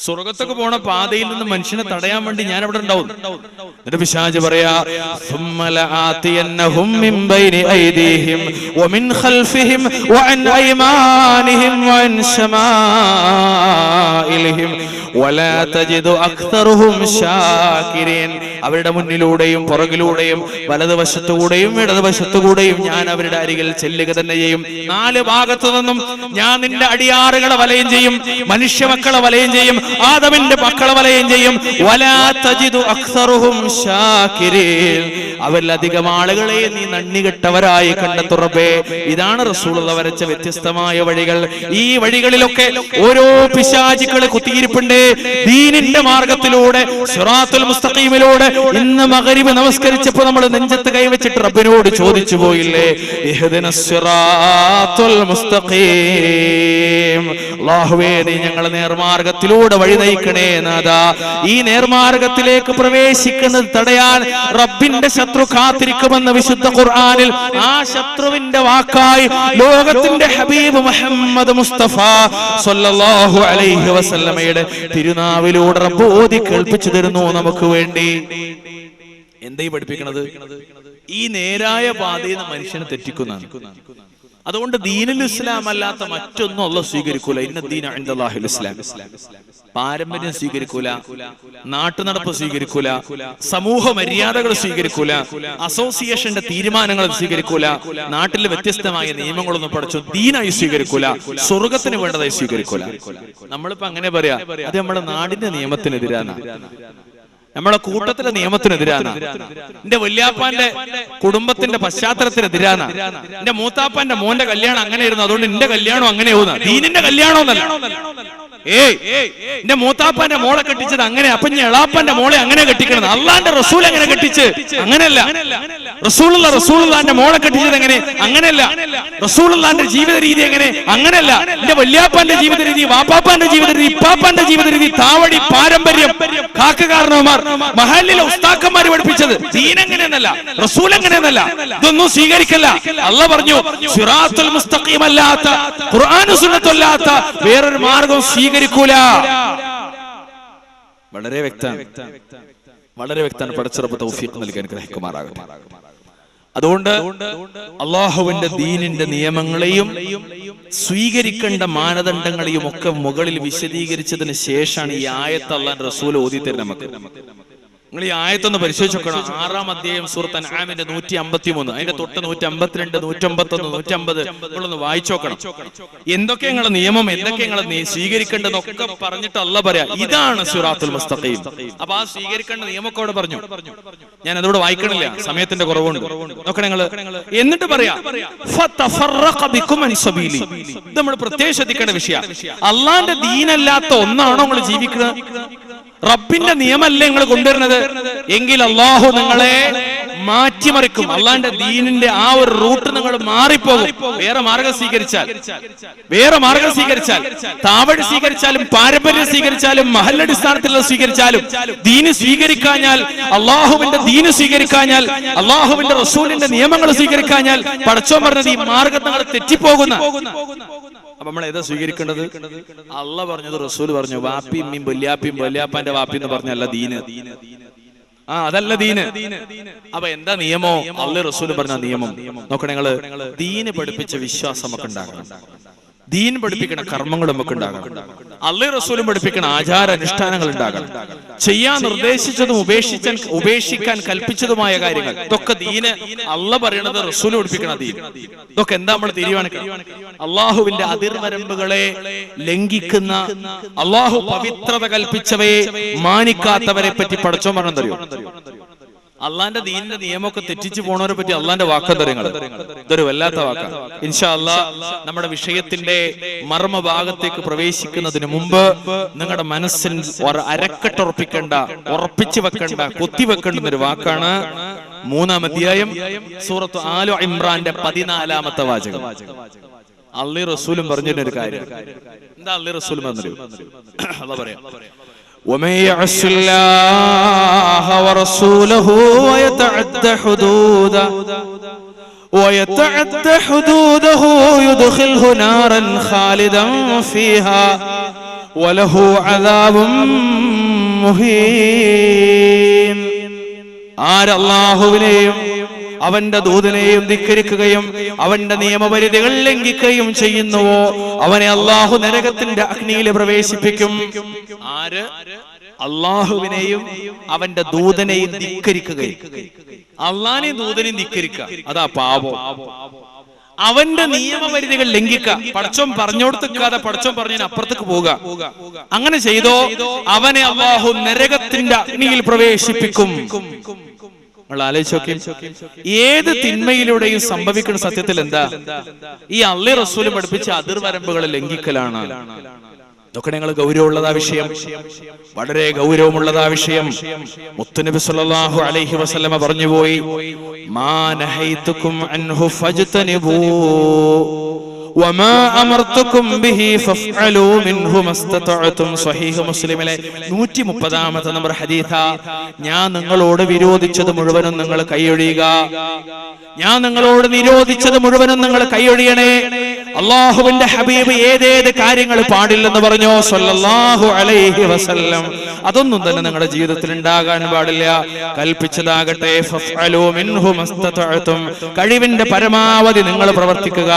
D: സ്വർഗത്തൊക്കെ പോണ പാതയിൽ നിന്ന് മനുഷ്യനെ തടയാൻ വേണ്ടി ഞാൻ അവിടെ ഉണ്ടാവും. എന്നിട്ട് പിശാച് പറയാ, മിൻ ബൈനി ഐദീഹിം വമിൻ ഖൽഫിഹിം വഅൻ അയ്മാനിഹിം വഅൻ ശമാഇലിഹിം വലാ തജിദു അക്തറുഹും ശാകിരീൻ. അവരുടെ മുന്നിലൂടെയും പുറകിലൂടെയും വലതുവശത്തുകൂടെയും ഇടതുവശത്തുകൂടെയും ഞാൻ അവരുടെ അരികിൽ ചെല്ലുക തന്നെ ചെയ്യും. 4 ഭാഗത്തു നിന്നും ഞാൻ നിന്റെ അടിയാറുകളെ വലയം ചെയ്യും, മനുഷ്യ മക്കളെ വലയം ചെയ്യും, ആദമിന്റെ മക്കളെ വലയം ചെയ്യും. വലാ തജിദു അക്സറുഹും ശാകിരീൻ. അവരിലധികം ആളുകളെ നീ നന്ദികെട്ടവരായി കണ്ടെത്തുറപ്പേ. ഇതാണ് റസൂലുള്ളാഹി വരച്ച വ്യത്യസ്തമായ വഴികൾ. ഈ വഴികളിലൊക്കെ ഓരോ പിശാചുക്കളെ കുത്തിയിരിപ്പുണ്ട്. ദീനിന്റെ മാർഗത്തിലൂടെ സിറാത്തുൽ മുസ്തഖീമിലൂടെ ഇന്ന് മഗ്രിബ് നമസ്കരിച്ചപ്പോൾ നമ്മൾ നെഞ്ചത്ത് കൈവച്ചിട്ട് റബ്ബിനോട് ചോദിച്ചു പോയില്ലേ, ഇഹ്ദിനസ് സിറാത്തുൽ മുസ്തഖീം. അല്ലാഹുവേ, നീ ഞങ്ങളെ നേർമാർഗത്തിലൂടെ വഴി നയിക്കണേ നാഥാ. ഈ നേർമാർഗത്തിലേക്ക് പ്രവേശിക്കുന്നത് തടയാൻ റബ്ബിന്റെ ശത്രു കാത്തിരിക്കുമെന്ന് വിശുദ്ധ ഖുർആനിൽ ആ ശത്രുവിന്റെ വാക്കായി ലോകത്തിന്റെ ഹബീബ് മുഹമ്മദ് മുസ്തഫ സ്വല്ലല്ലാഹു അലൈഹി വസല്ലമയുടെ തിരുനാവിലൂടെ റബ്ബ് ഓതി കേൾപ്പിച്ചു തരുന്നു നമുക്ക് വേണ്ടി. എന്താ ഈ പഠിപ്പിക്കുന്നത്? ഈ നേരായ പാതയിൽ നിന്ന് മനുഷ്യനെ തെറ്റിക്കുന്നതാണ്. അതുകൊണ്ട് ദീനുൽ ഇസ്ലാം അല്ലാത്ത മറ്റൊന്നും അല്ലാഹു സ്വീകരിക്കൂല. ഇന്ന ദീന ഇൻദല്ലാഹിൽ ഇസ്ലാം. പാരമ്പര്യം സ്വീകരിക്കൂല, നാട്ടുനടപ്പ് സ്വീകരിക്കൂല, സമൂഹ മര്യാദകൾ സ്വീകരിക്കൂല, അസോസിയേഷന്റെ തീരുമാനങ്ങൾ സ്വീകരിക്കൂല, നാട്ടിലെ വ്യത്യസ്തമായ നിയമങ്ങളൊന്നും പഠിച്ചു ദീനായി സ്വീകരിക്കൂല, സ്വർഗത്തിന് വേണ്ടതായി സ്വീകരിക്കൂല. നമ്മളിപ്പോ അങ്ങനെ പറയാ, അത് നമ്മുടെ നാടിന്റെ നിയമത്തിനെതിരാണ്, നമ്മളെ കൂട്ടത്തിലെ നിയമത്തിനെതിരാണ്, എന്റെ വല്യാപ്പാന്റെ കുടുംബത്തിന്റെ പശ്ചാത്തലത്തിനെതിരാണ്, എന്റെ മൂത്താപ്പാന്റെ മോന്റെ കല്യാണം അങ്ങനെയായിരുന്നു അതുകൊണ്ട് എന്റെ കല്യാണം അങ്ങനെയാവുന്ന. ദീനിന്റെ കല്യാണം എന്നല്ല. എന്റെ മൂത്താപ്പാന്റെ മോളെ കെട്ടിച്ചത് അങ്ങനെ, അപ്പൊ ഞാൻ എളാപ്പാന്റെ മോളെ അങ്ങനെ കെട്ടിക്കണം. അള്ളാന്റെ റസൂൽ അങ്ങനെ കെട്ടിച്ച് അങ്ങനെയല്ല. റസൂലുള്ളാന്റെ മോളെ കെട്ടിച്ചത് എങ്ങനെ? അങ്ങനെയല്ല. റസൂലുള്ളാന്റെ ജീവിത രീതി എങ്ങനെ? അങ്ങനെയല്ല. എന്റെ വല്യാപ്പാന്റെ ജീവിത രീതി, വാപ്പാപ്പാന്റെ ജീവിത രീതി, ഇപ്പാപ്പാന്റെ ജീവിത രീതി, താവടി പാരമ്പര്യം, കാക്കകാരണവന്മാർ, മഹല്ലിലെ ഉസ്താക്കന്മാർ പഠിപ്പിച്ചത് ദീൻ എങ്ങനെയെന്നല്ല, റസൂൽ എങ്ങനെയെന്നല്ല. ഇതൊന്നും സ്വീകരിക്കല്ല. അല്ലാഹ് പറഞ്ഞു, സിറാത്തുൽ മുസ്തഖീം അല്ലാത്ത, ഖുർആനും സുന്നത്തും അല്ലാത്ത വേറൊരു മാർഗം സ്വീകരിക്കൂല. വളരെ വ്യക്തമാണ്, വളരെ വ്യക്തമാണ്. പടച്ചറബ് തൗഫീഖ് നൽകാൻ ഗ്രഹിക്കുമാറാകട്ടെ. അതുകൊണ്ട് അള്ളാഹുവിന്റെ ദീനിന്റെ നിയമങ്ങളെയും സ്വീകരിക്കേണ്ട മാനദണ്ഡങ്ങളെയും ഒക്കെ മുകളിൽ വിശദീകരിച്ചതിന് ശേഷമാണ് ഈ ആയത്ത് അല്ലാഹുവിന്റെ റസൂൽ ഓതി തരുന്നത് നമുക്ക്. നിങ്ങൾ ഈ ആയത്തൊന്ന് പരിശോധിച്ച് നോക്കണം. 6-ാം അധ്യായം സൂറത്ത് അൻആമിന്റെ 153, അതിന്റെ തൊട്ട് 152, 151, 150 നിങ്ങളൊന്ന് വായിച്ചു നോക്കണം. എന്തൊക്കെ നിങ്ങളെ നിയമം, എന്തൊക്കെ നിങ്ങളെ സ്വീകരിക്കേണ്ടതൊക്കെ പറഞ്ഞിട്ട് അല്ലാഹ് പറയാ, ഇതാണ് സിറാത്തുൽ മുസ്തഖീം. അപ്പൊ ആ സ്വീകരിക്കേണ്ട നിയമമൊക്കെ അവിടെ പറഞ്ഞു. ഞാൻ അതോടെ വായിക്കണില്ല, സമയത്തിന്റെ കുറവുണ്ട്. നോക്കണേ നിങ്ങള്. എന്നിട്ട് പറയാ, ഫതഫറഖ ബികും അൻ സബീലി. ഇത് നമ്മൾ പ്രത്യേകം ശ്രദ്ധിക്കേണ്ട വിഷയം. അള്ളാന്റെ ദീനല്ലാത്ത ഒന്നാണോ നിങ്ങൾ ജീവിക്കുന്നത്? റബ്ബിന്റെ നിയമല്ലേ നിങ്ങൾ കൊണ്ടുവരുന്നത്? എങ്കിൽ അള്ളാഹു നിങ്ങളെ മാറ്റിമറിക്കും. അള്ളാന്റെ ദീനിന്റെ ആ ഒരു റൂട്ട് നിങ്ങൾ മാറിപ്പോകും. വേറെ മാർഗം സ്വീകരിച്ചാൽ, താവഴി സ്വീകരിച്ചാലും പാരമ്പര്യം സ്വീകരിച്ചാലും മഹല്ലടിസ്ഥാനത്തിലുള്ള സ്വീകരിച്ചാലും, ദീന് സ്വീകരിക്കാഞ്ഞാൽ, അള്ളാഹുവിന്റെ ദീന് സ്വീകരിക്കാഞ്ഞാൽ, അള്ളാഹുവിന്റെ റസൂലിന്റെ നിയമങ്ങൾ സ്വീകരിക്കാഞ്ഞാൽ പടച്ചോൻ പറഞ്ഞത് ഈ മാർഗം നിങ്ങൾ തെറ്റിപ്പോകുന്ന. അപ്പൊ നമ്മൾ ഏതാ സ്വീകരിക്കേണ്ടത്? അള്ളാഹ് പറഞ്ഞത്, റസൂൽ പറഞ്ഞു, വാപ്പിയും വല്യാപ്പാന്റെ വാപ്പി എന്ന് പറഞ്ഞല്ല ദീന്. അതല്ല ദീന്. അപ്പൊ എന്താ നിയമോ? അള്ളാഹ് റസൂൽ പറഞ്ഞ നിയമം നോക്കണേ നിങ്ങള്. ദീന് പഠിപ്പിച്ച വിശ്വാസം നമുക്ക് ഉണ്ടാകണം, ദീൻ പഠിപ്പിക്കുന്ന കർമ്മങ്ങൾ നമുക്ക് ഉണ്ടാകണം, അള്ളാഹ് റസൂലും പഠിപ്പിക്കുന്ന ആചാര അനുഷ്ഠാനങ്ങൾ ഉണ്ടാകണം, ചെയ്യാൻ നിർദ്ദേശിച്ചതും ഉപേക്ഷിക്കാൻ കൽപ്പിച്ചതുമായ കാര്യങ്ങൾ, ഇതൊക്കെ ദീന് അള്ളാഹ് പറയണത്, റസൂൽ പഠിപ്പിക്കണ ദീൻ. ഇതൊക്കെ എന്താ നമ്മൾ തീരുമാനിക്കണം? അള്ളാഹുവിന്റെ അതിർവരമ്പുകളെ ലംഘിക്കുന്ന, അള്ളാഹു പവിത്രത കൽപ്പിച്ചവയെ മാനിക്കാത്തവരെ പറ്റി പടച്ചോൻ പറഞ്ഞറിയോ? അള്ളാന്റെ ദീനിന്റെ നിയമമൊക്കെ തെറ്റിച്ചു പോണവരെ പറ്റി അള്ളാന്റെ വാക്കന്തരങ്ങൾ. ഇതൊരു വല്ലാത്ത വാക്കാണ്. ഇൻഷാ അല്ലാഹ് നമ്മുടെ വിഷയത്തിന്റെ മർമ്മഭാഗത്തേക്ക് പ്രവേശിക്കുന്നതിന് മുമ്പ് നിങ്ങളുടെ മനസ്സിൽ അരക്കെട്ടുറപ്പിക്കേണ്ട, ഉറപ്പിച്ചു വെക്കേണ്ട, കുത്തിവെക്കേണ്ടുന്ന ഒരു വാക്കാണ് 3-ാം അധ്യായം സൂറത്ത് ആലു ഇമ്രാന്റെ 14-ാമത്തെ വാചകം. അള്ളാഹു റസൂലും പറഞ്ഞൊരു കാര്യം. എന്താ അള്ളാഹു റസൂലും പറഞ്ഞു? അള്ളാഹ് പറയാം, ومن يعص الله ورسوله ويتعد حدوده يدخله نارا خالدا فيها വലഹു അദാബും മുഹീൻ. ആരല്ലാഹുവിനെയും അവന്റെ ദൂതനെയും ധിക്കരിക്കുകയും അവന്റെ നിയമപരിധികൾ ലംഘിക്കുകയും ചെയ്യുന്നുവോ അവനെ അല്ലാഹു നരകത്തിന്റെ അഗ്നിയിൽ പ്രവേശിപ്പിക്കും. ആര് അല്ലാഹുവിനെയും അവന്റെ ദൂതനെയും ധിക്കരിക്കുകയും, അള്ളാനെയും ദൂതനെയും ധിക്കരിക്കുക, അതാ പാപം. അവന്റെ നിയമപരിധികൾ ലംഘിക്കുക, പടച്ചോൻ പറഞ്ഞോടത്തേക്കാതെ പടച്ചോൻ പറഞ്ഞതിന് അപ്പുറത്തേക്ക് പോവുക, അങ്ങനെ ചെയ്തോ അവനെ അല്ലാഹു നരകത്തിന്റെ അഗ്നിയിൽ പ്രവേശിപ്പിക്കും. ഏത് തിന്മയിലൂടെയും സംഭവിക്കുന്ന സത്യത്തിൽ എന്താ? ഈ അള്ളാഹു റസൂല് പഠിപ്പിച്ച അതിർവരമ്പുകളെ ലംഘിക്കലാണ്. ഇതൊക്കെ നിങ്ങൾ ഗൗരവമുള്ളതാ വിഷയം, വളരെ ഗൗരവമുള്ളതാ വിഷയം. മുത്തുനബി സല്ലല്ലാഹു അലൈഹി വസല്ലമ പറഞ്ഞുപോയി, മാ നഹൈതുകും അൻഹു ഫജ്തനിബൂ വമാ അമർതുകും ബിഹി ഫഫ്അലൂ മിൻഹു മസ്തതഅതും. സ്വഹീഹ് മുസ്ലിമിലെ 130ാമത്തെ നമ്പർ ഹദീസാ. ഞാൻ നിങ്ങളോട് വിരോധിച്ചത് മുഴുവനും നിങ്ങൾ കൈയൊഴിയുക, ഞാൻ നിങ്ങളോട് നിരോധിച്ചത് മുഴുവനും നിങ്ങൾ കൈയൊഴിയണേ. അള്ളാഹുവിന്റെ ഹബീബ് ഏതേത് കാര്യങ്ങൾ പാടില്ലെന്ന് പറഞ്ഞോ സല്ലല്ലാഹു അലൈഹി വസല്ലം, അതൊന്നും തന്നെ നിങ്ങളുടെ ജീവിതത്തിൽ ഉണ്ടാകാൻ പാടില്ല. കൽപ്പിച്ചതാകട്ടെ ഫഫ്അലൂ മിൻഹു മസ്തതഅതും, കഴിവിന്റെ പരമാവധി നിങ്ങൾ പ്രവർത്തിക്കുക,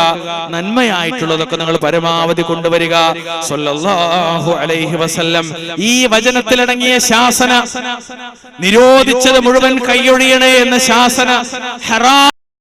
D: നന്മയായിട്ടുള്ളതൊക്കെ നിങ്ങൾ പരമാവധി കൊണ്ടുവരിക. സല്ലല്ലാഹു അലൈഹി വസല്ലം ഈ വചനത്തിലടങ്ങിയ ശാസന, നിരോധിച്ചത് മുഴുവൻ കൈയൊഴിയണേ എന്ന ശാസന, ഹറാം